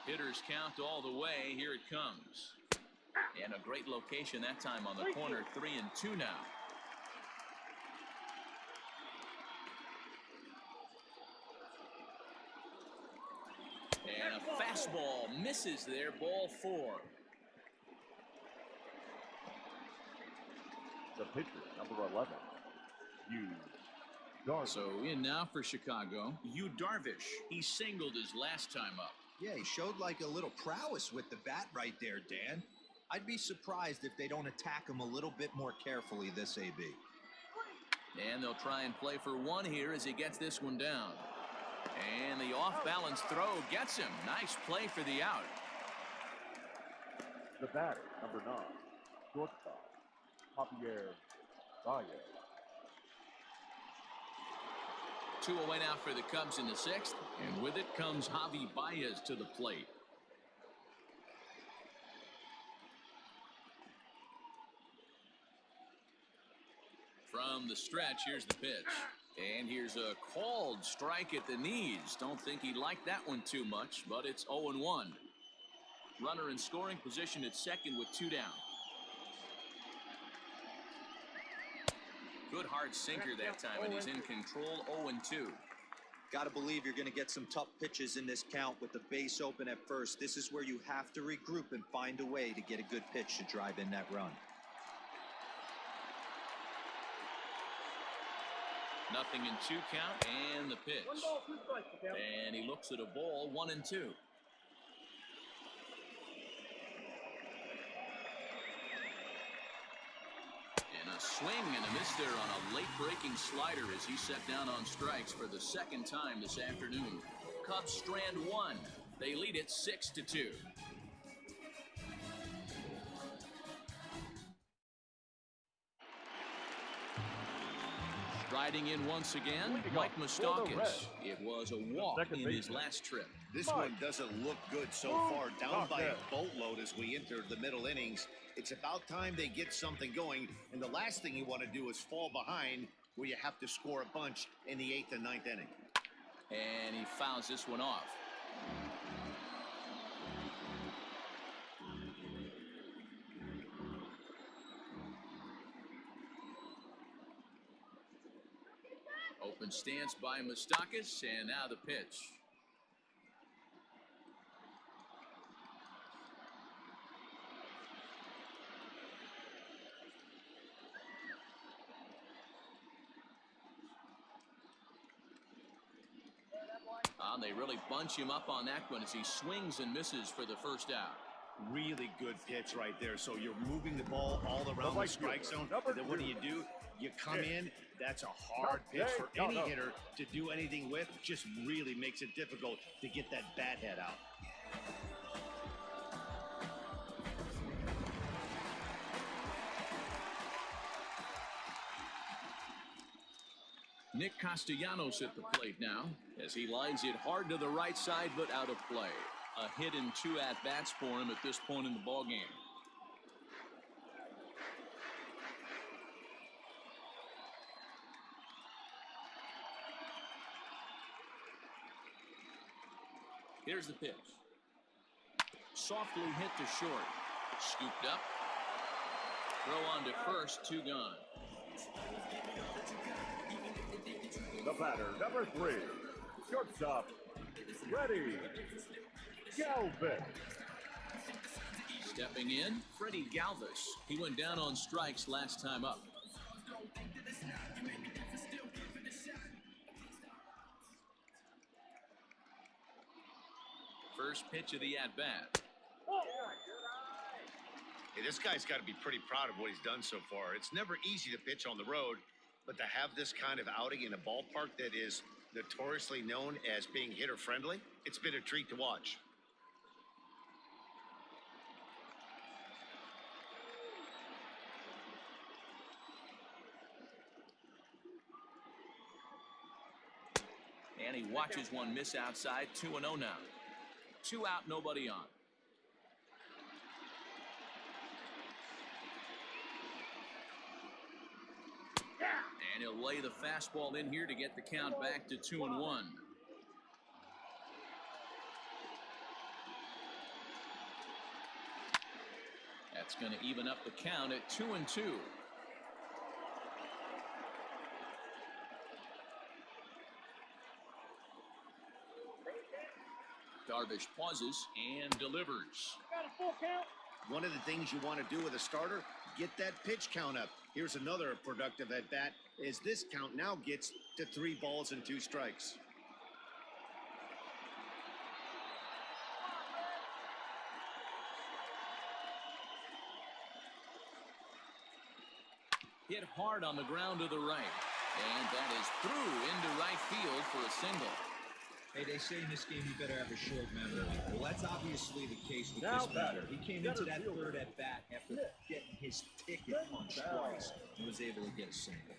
Hitters count all the way. Here it comes. And a great location that time on the corner. 3-2 now. And a fastball misses there. Ball 4. The pitcher, number 11, Darvish. So in now for Chicago, Yu Darvish. He singled his last time up. Yeah, he showed like a little prowess with the bat right there, Dan. I'd be surprised if they don't attack him a little bit more carefully this AB. And they'll try and play for 1 here as he gets this one down. And the off-balance throw gets him. Nice play for the out. The batter, number 9, shortstop, Javier Baez. 2 away now for the Cubs in the 6th. And with it comes Javi Baez to the plate. From the stretch, here's the pitch. And here's a called strike at the knees. Don't think he liked that one too much, but it's 0-1. Runner in scoring position at second with 2 down. Good hard sinker that time, and he's in control. 0-2. Got to believe you're going to get some tough pitches in this count with the base open at first. This is where you have to regroup and find a way to get a good pitch to drive in that run. Nothing in 2 count, and the pitch. 1 ball, 2 strikes, the count. And he looks at a ball, 1-2. And a swing and a miss there on a late-breaking slider as he set down on strikes for the 2nd time this afternoon. Cubs strand 1. They lead it 6-2. Riding in once again, Mike Moustakas. It was a walk in his last trip. This one doesn't look good so far. Down by a boatload as we enter the middle innings. It's about time they get something going. And the last thing you want to do is fall behind where you have to score a bunch in the 8th and 9th inning. And he fouls this one off. Open stance by Moustakas, and now the pitch. They really bunch him up on that one as he swings and misses for the first out. Really good pitch right there. So you're moving the ball all around the strike zone. And then what do? You come in. That's a hard pitch for any hitter to do anything with. Just really makes it difficult to get that bat head out. Nick Castellanos at the plate now as he lines it hard to the right side but out of play. A hit and 2 at-bats for him at this point in the ballgame. Here's the pitch. Softly hit to short. Scooped up. Throw on to first, 2 gone. The batter, number 3, shortstop, Freddie Galvis. Stepping in, Freddie Galvis. He went down on strikes last time up. First pitch of the at-bat. Hey, this guy's got to be pretty proud of what he's done so far. It's never easy to pitch on the road, but to have this kind of outing in a ballpark that is notoriously known as being hitter-friendly, it's been a treat to watch. And he watches one miss outside, 2-0 now. 2 out, nobody on. And he'll lay the fastball in here to get the count back to 2-1. That's going to even up the count at 2-2. Darvish pauses and delivers. Got a full count. One of the things you want to do with a starter, get that pitch count up. Here's another productive at-bat as this count now gets to 3 balls and 2 strikes. Hit hard on the ground to the right. And that is through into right field for a single. Hey, they say in this game you better have a short memory. Well, that's obviously the case with Now this batter. batter, He came into that third at bat after getting his ticket punched twice and was able to get a single.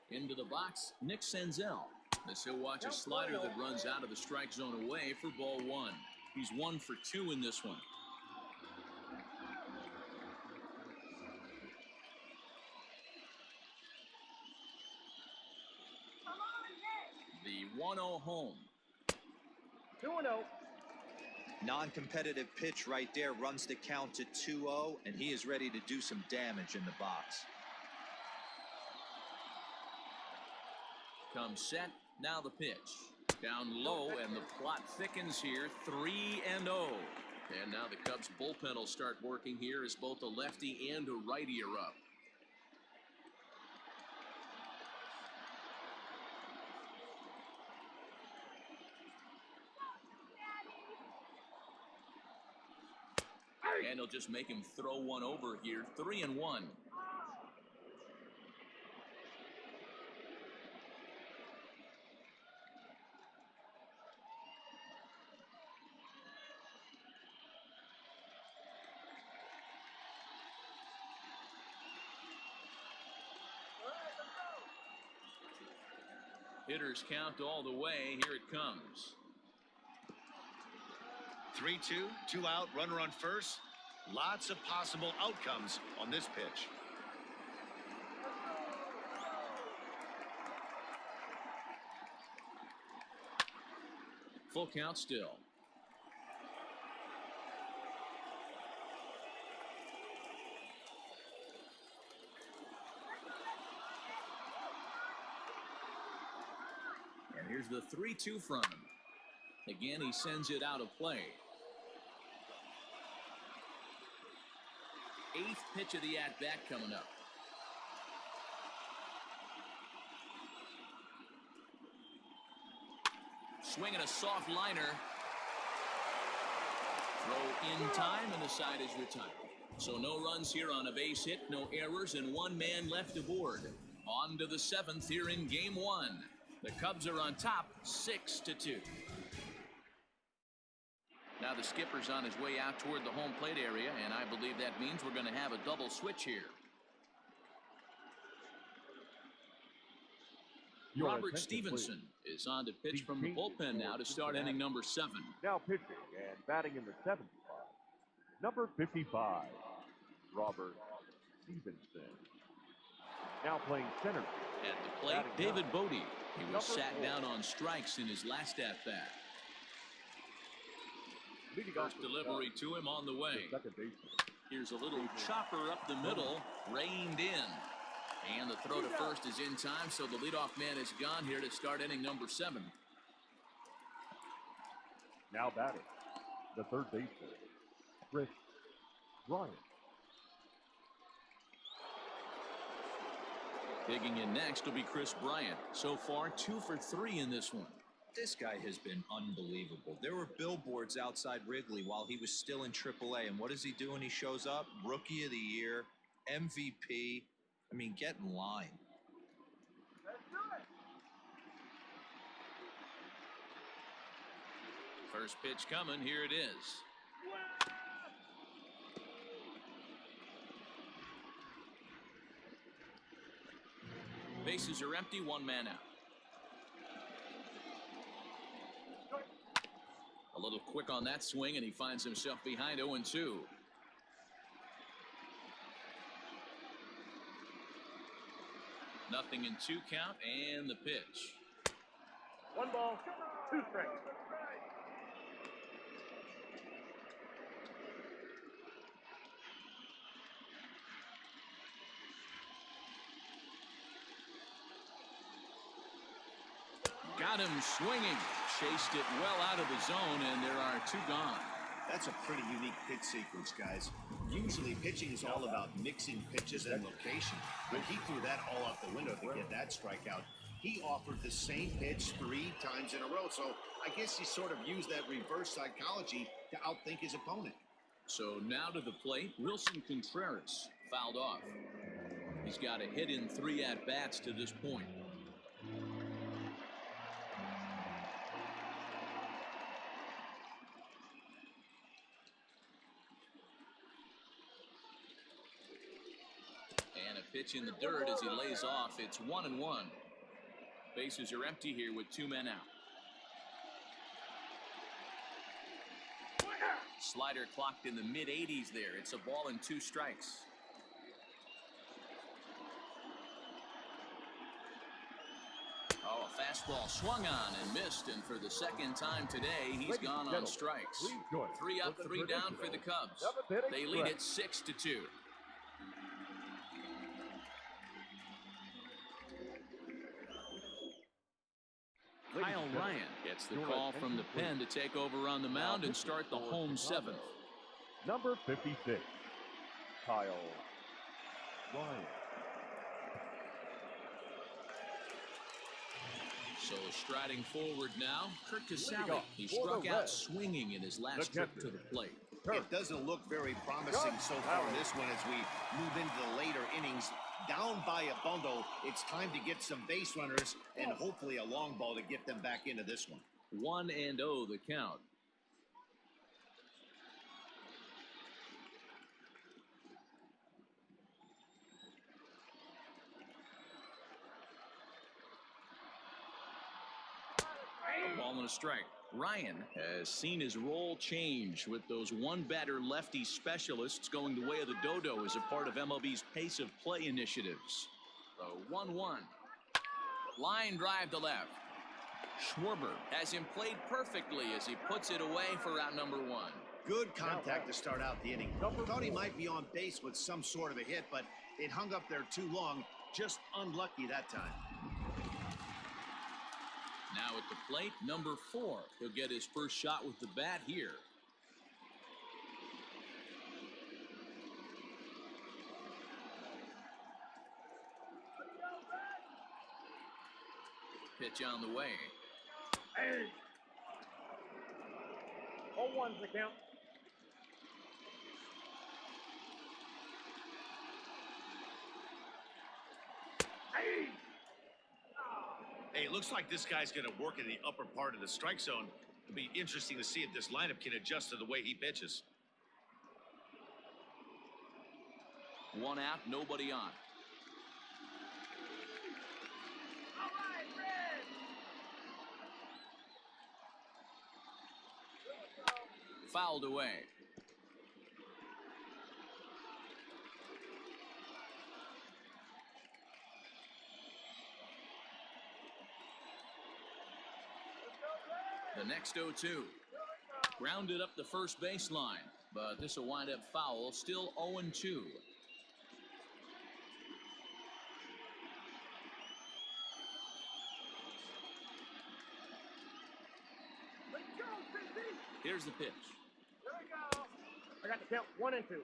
Into the box, Nick Senzel. As he'll watch a slider that runs out of the strike zone away for ball 1. He's 1 for 2 in this one. The 1-0 home. 2-0. Non-competitive pitch right there, runs the count to 2-0, and he is ready to do some damage in the box. Comes set, now the pitch. Down low, and the plot thickens here, 3-0. And now the Cubs bullpen will start working here as both a lefty and a righty are up. And he'll just make him throw one over here, 3-1. Hitters count all the way. Here it comes. 3-2, 2 out, runner on first. Lots of possible outcomes on this pitch. Full count still. And here's the 3-2 from him. Again, he sends it out of play. 8th pitch of the at-bat coming up. Swinging a soft liner. Throw in time, and the side is retired. So no runs here on a base hit, no errors, and one man left aboard. On to the 7th here in Game 1. The Cubs are on top, 6-2. Now the skipper's on his way out toward the home plate area, and I believe that means we're going to have a double switch here. Robert Stevenson is on to pitch from the bullpen now to start inning number 7. Now pitching and batting in the 7th spot, number 55, Robert Stevenson. Now playing center. At the plate, David Bodie. He was sat down on strikes in his last at-bat. First delivery to him on the way. Here's a little chopper up the middle, reined in. And the throw to first is in time, so the leadoff man is gone here to start inning number 7. Now batting, the third baseman, Chris Bryant. Digging in next will be Chris Bryant. So far, 2 for 3 in this one. This guy has been unbelievable. There were billboards outside Wrigley while he was still in AAA, and what is he doing? He shows up, Rookie of the Year, MVP. I mean, get in line. First pitch coming. Here it is. Bases are empty, one man out. A little quick on that swing, and he finds himself behind 0-2. Nothing in 2 count, and the pitch. 1 ball, 2 strikes. Got him swinging. Chased it well out of the zone, and there are 2 gone. That's a pretty unique pitch sequence, guys. Usually pitching is all about mixing pitches and location, but he threw that all out the window to get that strikeout. He offered the same pitch 3 times in a row, so I guess he sort of used that reverse psychology to outthink his opponent. So now to the plate, Wilson Contreras fouled off. He's got a hit in 3 at-bats to this point. Pitch in the dirt as he lays off. It's 1-1. Bases are empty here with 2 men out. Slider clocked in the mid-80s there. It's a ball and 2 strikes. Oh, a fastball swung on and missed, and for the second time today, he's gone on strikes. 3 up, 3 down for the Cubs. They lead it 6-2. Kyle Ryan gets the call from the pen to take over on the mound and start the home 7th. Number 56, Kyle Ryan. So striding forward now, Kurt Casale. He struck out swinging in his last trip to the plate. It doesn't look very promising so far in this one as we move into the later innings. Down by a bundle, it's time to get some base runners and hopefully a long ball to get them back into this one. 1-0 the count. A ball and a strike. Ryan has seen his role change with those one-batter lefty specialists going the way of the dodo as a part of MLB's pace of play initiatives. The 1-1. Line drive to left. Schwarber has him played perfectly as he puts it away for out number 1. Good contact to start out the inning. Thought he might be on base with some sort of a hit, but it hung up there too long. Just unlucky that time. Now at the plate, number 4. He'll get his first shot with the bat here. Pitch on the way. Hey. 0-1's the count. Hey. Hey, it looks like this guy's going to work in the upper part of the strike zone. It'll be interesting to see if this lineup can adjust to the way he pitches. 1 out, nobody on. All right, Red. Fouled away. The next 0-2. Grounded up the first baseline, but this will wind up foul. Still 0-2. Here's the pitch. Here we go. I got the count 1 and 2.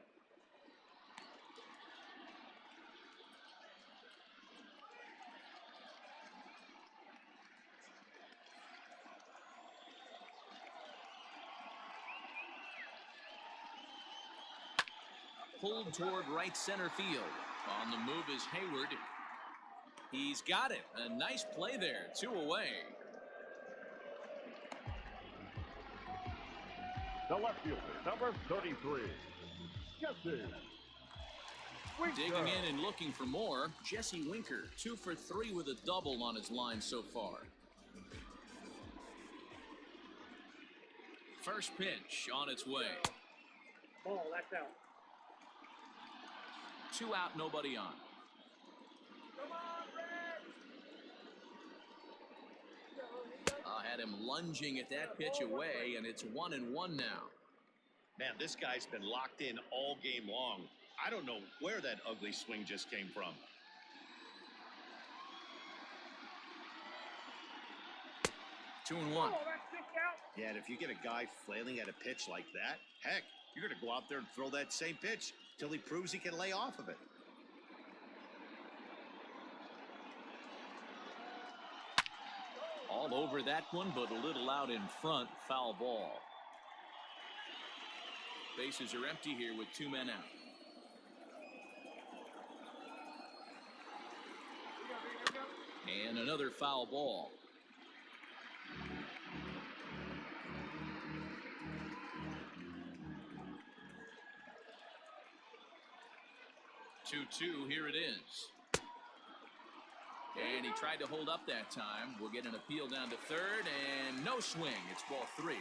Pulled toward right center field. On the move is Hayward. He's got it. A nice play there. 2 away. The left fielder, number 33, Jesse Winker. Digging in and looking for more, Jesse Winker, 2 for 3 with a double on his line so far. First pitch on its way. Ball, that's out. 2 out, nobody on. Come on, Red. Had him lunging at that pitch away, and it's 1-1 now. Man, this guy's been locked in all game long. I don't know where that ugly swing just came from. Two and Oh, one. that's 6 out. Yeah, and if you get a guy flailing at a pitch like that, heck, you're going to go out there and throw that same pitch till he proves he can lay off of it. All over that one, but a little out in front. Foul ball. Bases are empty here with 2 men out. And another foul ball. Two, here it is. And he tried to hold up that time. We'll get an appeal down to third, and no swing. It's ball 3.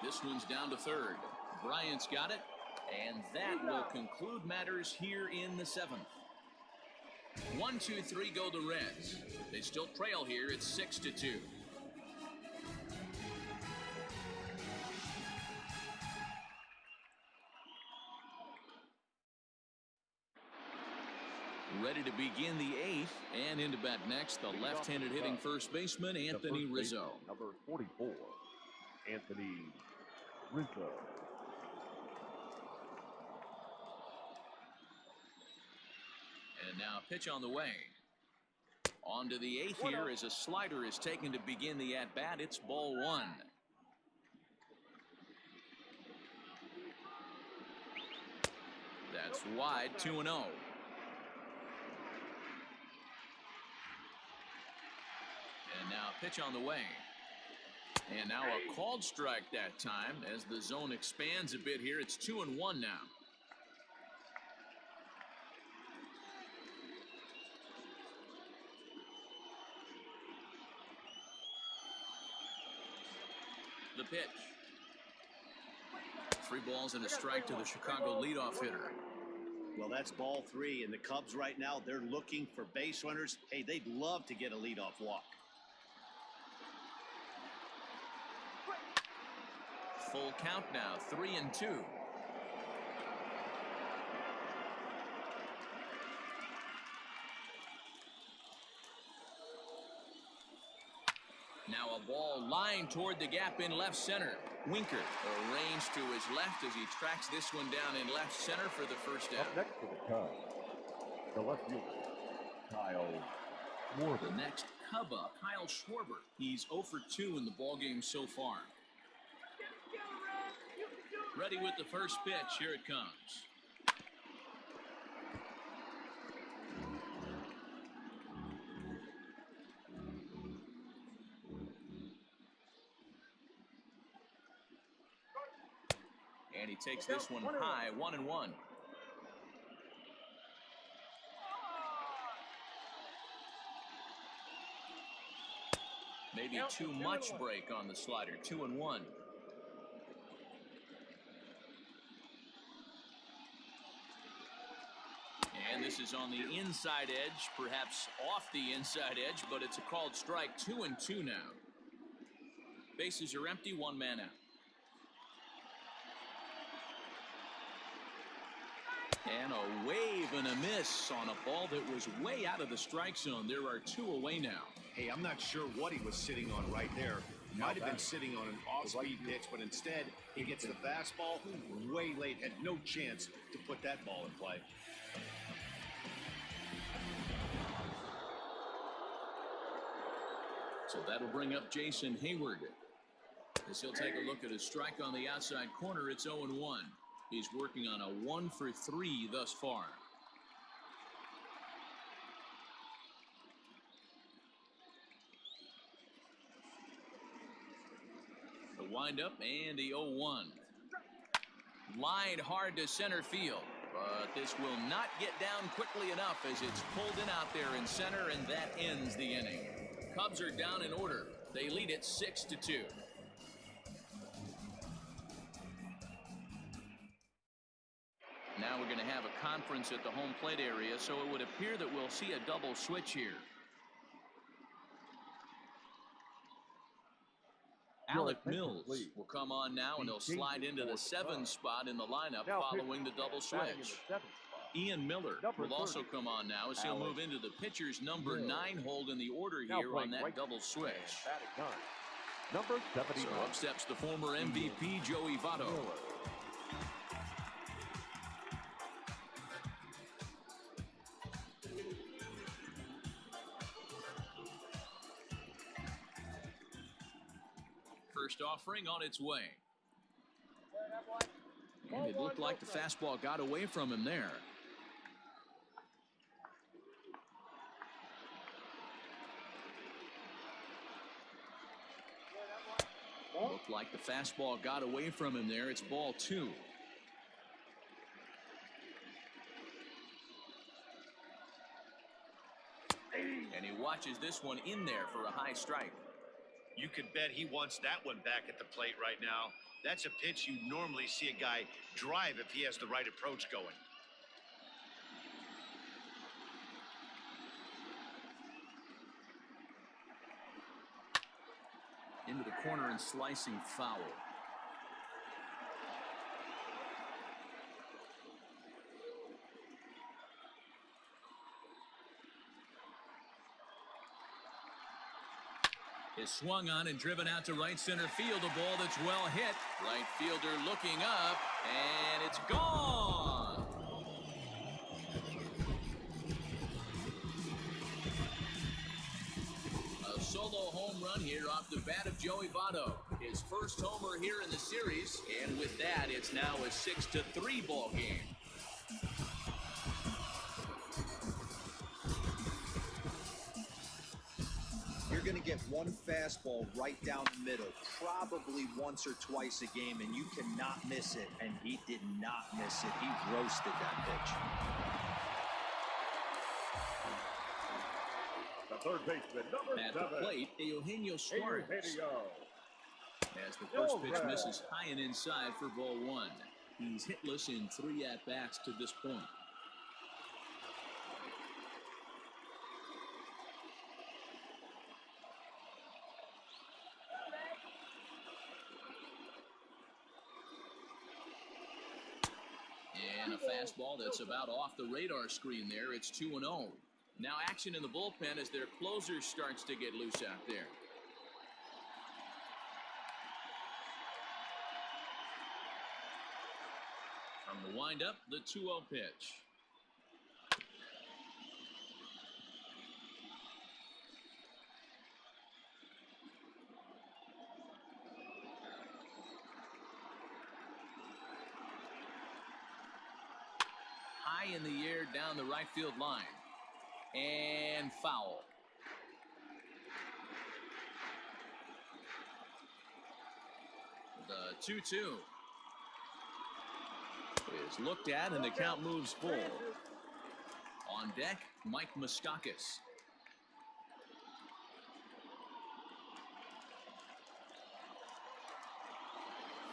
This one's down to third. Bryant's got it, And that will conclude matters here in the 7th. 1, 2, 3 go the Reds. They still trail here. It's 6-2. Ready to begin the 8th, and into bat next, the left-handed hitting first baseman, Anthony Rizzo. Number 44, Anthony Rizzo. And now pitch on the way. On to the 8th here as a slider is taken to begin the at-bat. It's ball 1. That's wide, 2-0. And now pitch on the way. And now a called strike that time as the zone expands a bit here. It's 2-1 now. The pitch. 3 balls and a strike to the Chicago leadoff hitter. Well, that's ball 3, and the Cubs right now, they're looking for base runners. Hey, they'd love to get a leadoff walk. Full count now, 3-2. Now a ball lined toward the gap in left center. Winker arranged to his left as he tracks this one down in left center for the first out. Up next for the Cubs, the left fielder, Kyle Schwarber. The next Cub up, Kyle Schwarber. He's 0 for 2 in the ballgame so far. Ready with the first pitch. Here it comes. And he takes this one high, 1-1. Maybe too much break on the slider, 2-1. And this is on the inside edge, perhaps off the inside edge, but it's a called strike, 2-2 now. Bases are empty, 1 man out. And a wave and a miss on a ball that was way out of the strike zone. There are 2 away now. Hey, I'm not sure what he was sitting on right there. Might have been sitting on an off-speed pitch, but instead he gets the fastball way late. Had no chance to put that ball in play. So that'll bring up Jason Hayward as he'll take a look at his strike on the outside corner. It's 0-1. He's working on a 1 for 3 thus far. The windup and the 0-1. Lined hard to center field, but this will not get down quickly enough as it's pulled in out there in center, and that ends the inning. Cubs are down in order. They lead it 6-2. Now we're going to have a conference at the home plate area, so it would appear that we'll see a double switch here. Alec Mills will come on now, and he'll slide into the 7 spot in the lineup following the double switch. Ian Miller will also come on now as he'll move into the pitcher's number 9 hold in the order here on that double switch. Number 79. So up steps the former MVP Joey Votto. First offering on its way. And it looked like the fastball got away from him there. Looked like the fastball got away from him there. It's ball 2. And he watches this one in there for a high strike. You could bet he wants that one back at the plate right now. That's a pitch you normally see a guy drive if he has the right approach going. Into the corner and slicing foul. Is swung on and driven out to right center field. A ball that's well hit. Right fielder looking up, and it's gone. A solo home run here off the bat of Joey Votto. His first homer here in the series, and with that, it's now a 6-3 ball game. You're going to get one fastball right down the middle, probably once or twice a game, and you cannot miss it. And he did not miss it. He roasted that pitch. The third baseman, number At 7. the plate, Eugenio Suarez. Eugenio. As the first pitch misses high and inside for ball 1. He's hitless in 3 at-bats to this point. And a fastball that's about off the radar screen there. It's 2-0. Now action in the bullpen as their closer starts to get loose out there. From the windup, the 2-0 pitch. High in the air down the right field line. And foul. The 2-2 is looked at, and the count moves full. On deck, Mike Moustakas.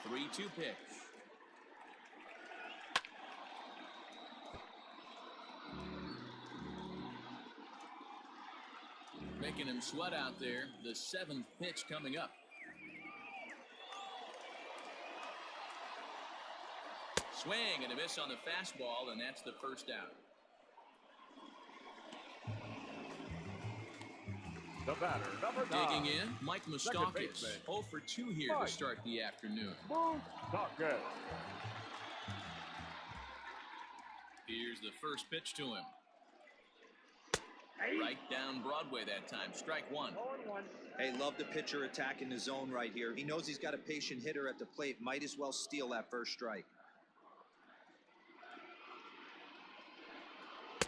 The 3-2 pitch. Making him sweat out there. The 7th pitch coming up. Swing and a miss on the fastball, and that's the first out. The batter, number 9. Digging in, Mike Moustakas. 0 for 2 here to start the afternoon. Moustakas. Here's the first pitch to him. Right down Broadway that time. Strike 1. Hey, love the pitcher attacking the zone right here. He knows he's got a patient hitter at the plate. Might as well steal that first strike.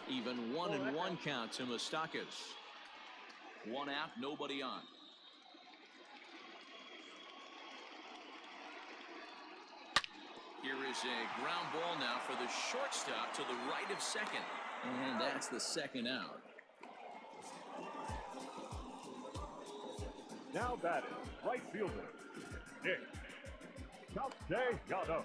Even 1-1 count to Moustakas. 1 out, nobody on. Here is a ground ball now for the shortstop to the right of second. And that's the second out. Now batting, right fielder, Nick Castellanos.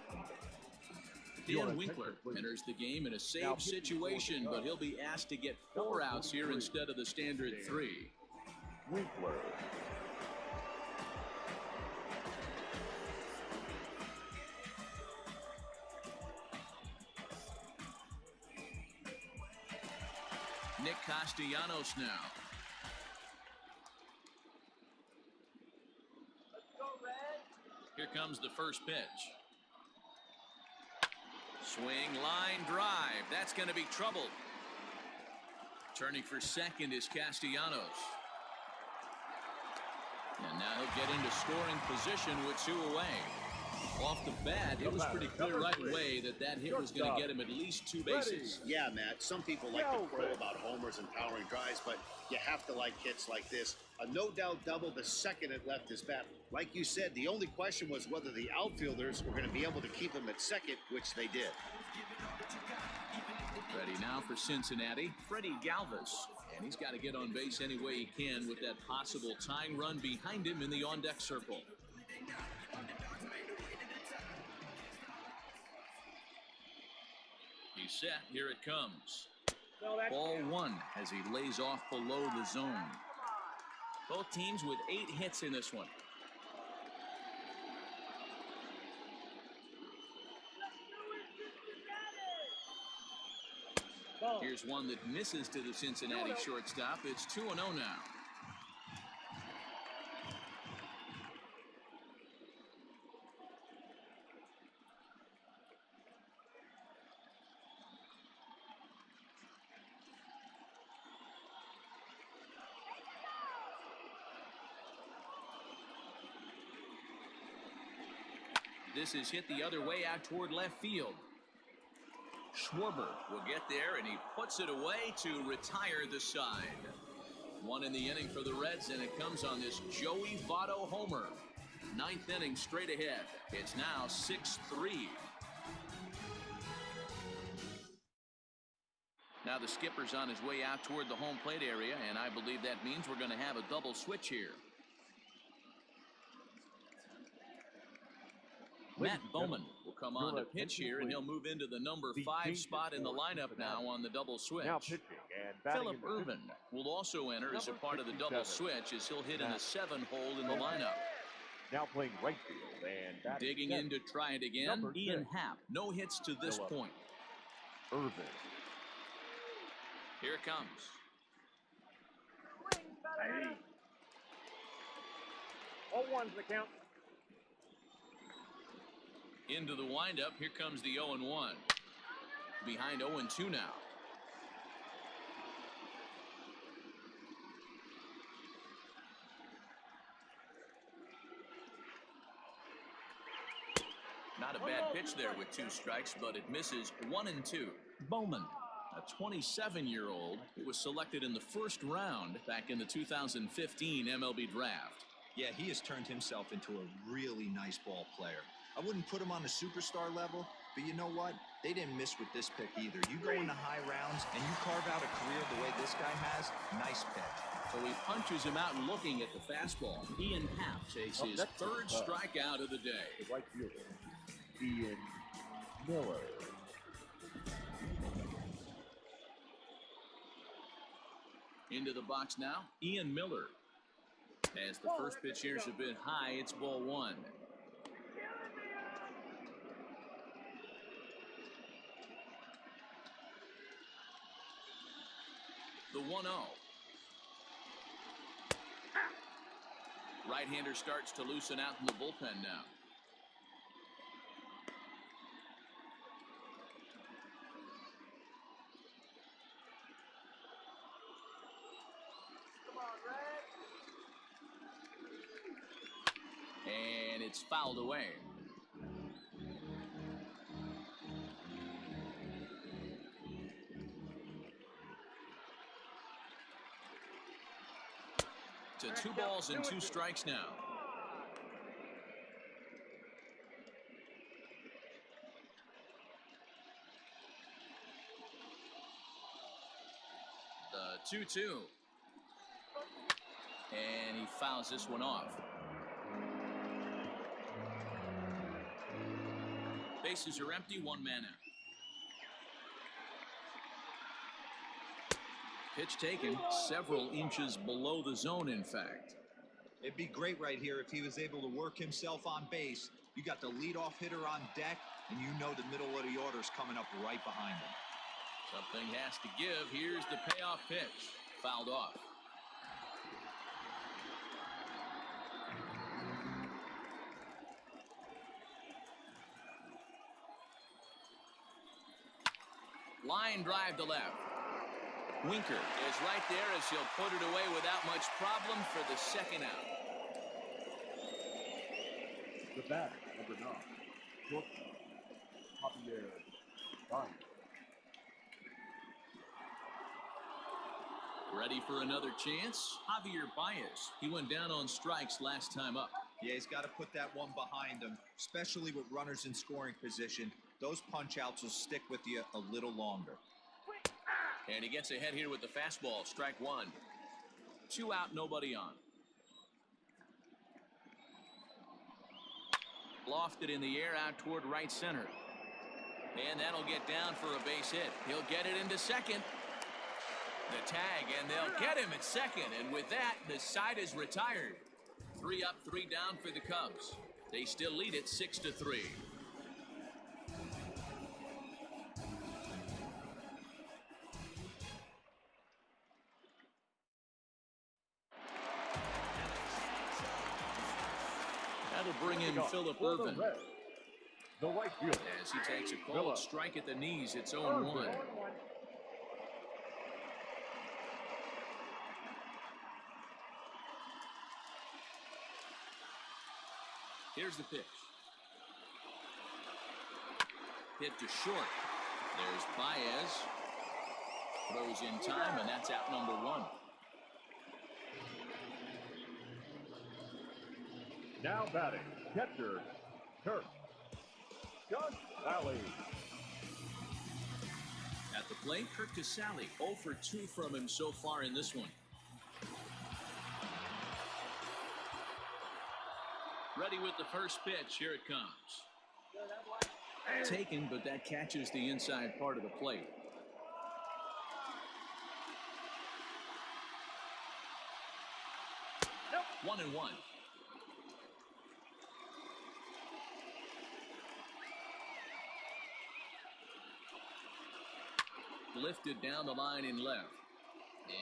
Dan Winkler enters the game in a save situation, but he'll be asked to get 4 outs here instead of the standard 3. Winkler. Nick Castellanos now. Here comes the first pitch. Swing, line, drive. That's going to be trouble. Turning for second is Castellanos. And now he'll get into scoring position with 2 away. Off the bat, it was pretty clear right away that hit was going to get him at least 2 bases. Yeah, Matt, some people like to crow about homers and powering drives, but you have to like hits like this. A no-doubt double the second it left his bat. Like you said, the only question was whether the outfielders were going to be able to keep him at second, which they did. Ready now for Cincinnati, Freddie Galvis. And he's got to get on base any way he can with that possible tying run behind him in the on-deck circle. He's set. Here it comes. No, that's Ball one as he lays off below the zone. Both teams with 8 hits in this one. ball. Here's one that misses to the Cincinnati shortstop. It's 2-0 now. This is hit the other way out toward left field. Schwarber will get there, and he puts it away to retire the side. 1 in the inning for the Reds, and it comes on this Joey Votto homer. 9th inning straight ahead. It's now 6-3. Now the skipper's on his way out toward the home plate area, and I believe that means we're going to have a double switch here. Matt Bowman will come on to pitch here, and he'll move into the number 5 spot in the lineup now on the double switch. Now pitching and batting Philip in the Irvin will also enter as a part of the double switch as he'll hit in the 7 hole in the lineup. Now playing right field and batting Digging in to try it again, Number Ian 6. Happ. No hits to this Philip point. Irvin. Here it comes. All one's the count. Into the windup. Here comes the 0-1. Behind 0-2 now. Not a bad pitch there with 2 strikes, but it misses 1-2. Bowman, a 27-year-old who was selected in the 1st round back in the 2015 MLB draft. Yeah, he has turned himself into a really nice ball player. I wouldn't put him on a superstar level, but you know what? They didn't miss with this pick either. You go into high rounds and you carve out a career the way this guy has, nice pick. So he punches him out looking at the fastball. Ian Happ takes his 3rd strikeout of the day. The right fielder, Ian Miller. Into the box now, Ian Miller. As the first pitch here's a bit high, it's ball 1. The 1-0. Right-hander starts to loosen out in the bullpen now. And it's fouled away. To 2 balls and 2 strikes now. The 2-2. And he fouls this one off. Bases are empty, 1 man out. Pitch taken several inches below the zone, in fact. It'd be great right here if he was able to work himself on base. You got the leadoff hitter on deck, and you know the middle of the order is coming up right behind him. Something has to give. Here's the payoff pitch. Fouled off. Line drive to left. Winker is right there as he'll put it away without much problem for the 2nd out. The bat, number 9. Shortstop, Javier Baez. Ready for another chance? Javier Baez. He went down on strikes last time up. Yeah, he's got to put that one behind him, especially with runners in scoring position. Those punch outs will stick with you a little longer. And he gets ahead here with the fastball. Strike one. 2 out, nobody on. Lofted in the air out toward right center. And that'll get down for a base hit. He'll get it into second. The tag, and they'll get him at second. And with that, the side is retired. 3 up, 3 down for the Cubs. They still lead it 6-3. That'll bring in Phillip Ervin. The right fielder. As he takes a cold strike at the knees, it's 0-1. Here's the pitch. Hit to short. There's Baez. Throws in time, and that's out number 1. Now batting, catcher, Kirk Casale. At the plate, Kirk Casale, 0 for 2 from him so far in this one. Ready with the first pitch. Here it comes. Taken, but that catches the inside part of the plate. Nope. 1-1. Lifted down the line in left.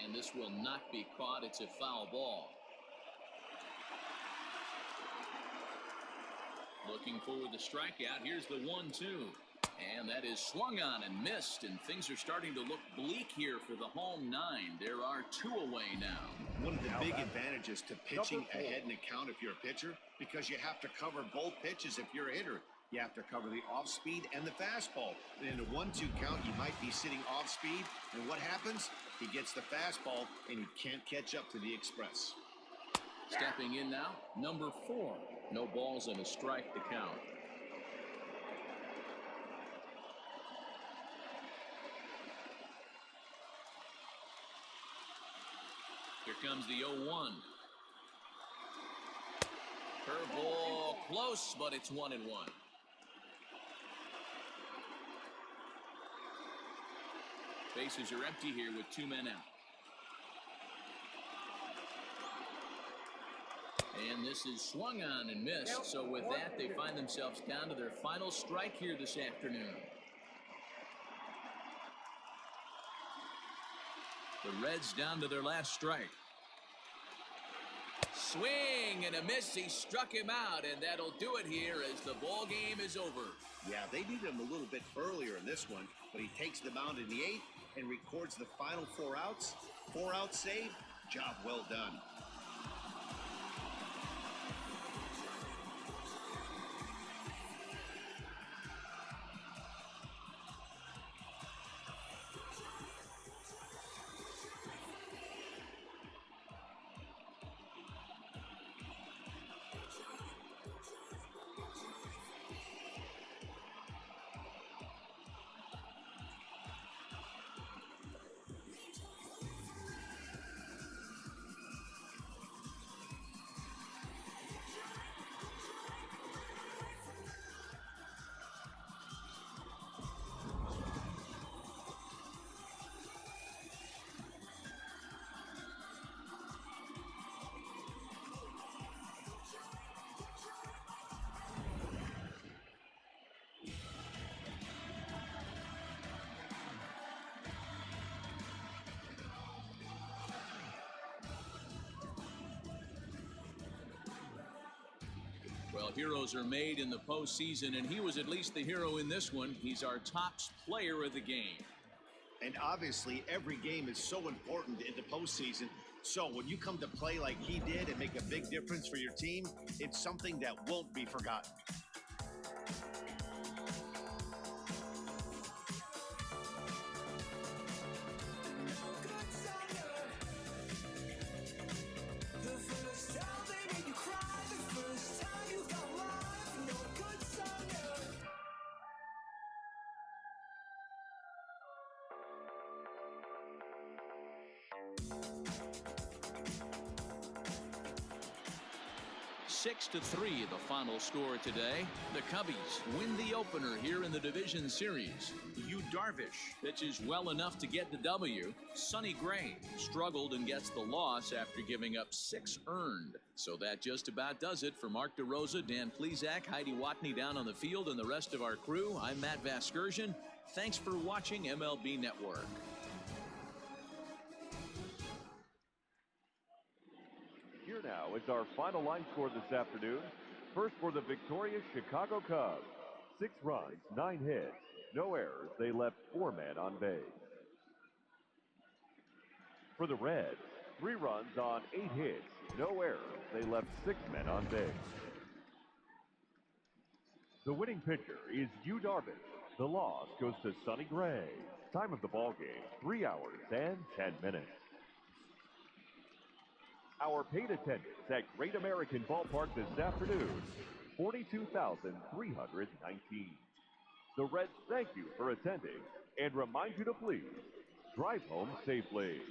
And this will not be caught. It's a foul ball. Looking for the strikeout. Here's the 1-2. And that is swung on and missed. And things are starting to look bleak here for the home 9. There are 2 away now. One of the big advantages to pitching ahead in the count if you're a pitcher, because you have to cover both pitches if you're a hitter. You have to cover the off-speed and the fastball. And in a 1-2 count, you might be sitting off-speed. And what happens? He gets the fastball, and he can't catch up to the express. Stepping in now, number 4. No balls and a strike to count. Here comes the 0-1. Curveball close, but it's 1-1. Bases are empty here with 2 men out. And this is swung on and missed. So with that, they find themselves down to their final strike here this afternoon. The Reds down to their last strike. Swing and a miss. He struck him out, and that'll do it here as the ball game is over. Yeah, they needed him a little bit earlier in this one, but he takes the mound in the 8th and records the final 4 outs. 4 out save. Job well done. Well, heroes are made in the postseason, and he was at least the hero in this one. He's our top player of the game. And obviously, every game is so important in the postseason. So when you come to play like he did and make a big difference for your team, it's something that won't be forgotten. 6-3 the final score today. The Cubbies win the opener here in the division series. Yu Darvish Pitches well enough to get the W. Sonny Gray struggled and gets the loss after giving up 6 earned. So that just about does it for Mark DeRosa, Dan Plesac, Heidi Watney down on the field, and the rest of our crew. I'm Matt Vasgersian. Thanks for watching MLB Network. Here now is our final line score this afternoon. First for the victorious Chicago Cubs. 6 runs, 9 hits, no errors. They left 4 men on base. For the Reds, 3 runs on 8 hits, no errors. They left 6 men on base. The winning pitcher is Yu Darvish. The loss goes to Sonny Gray. Time of the ball game, 3 hours and 10 minutes. Our paid attendance at Great American Ballpark this afternoon, 42,319. The Reds thank you for attending and remind you to please drive home safely.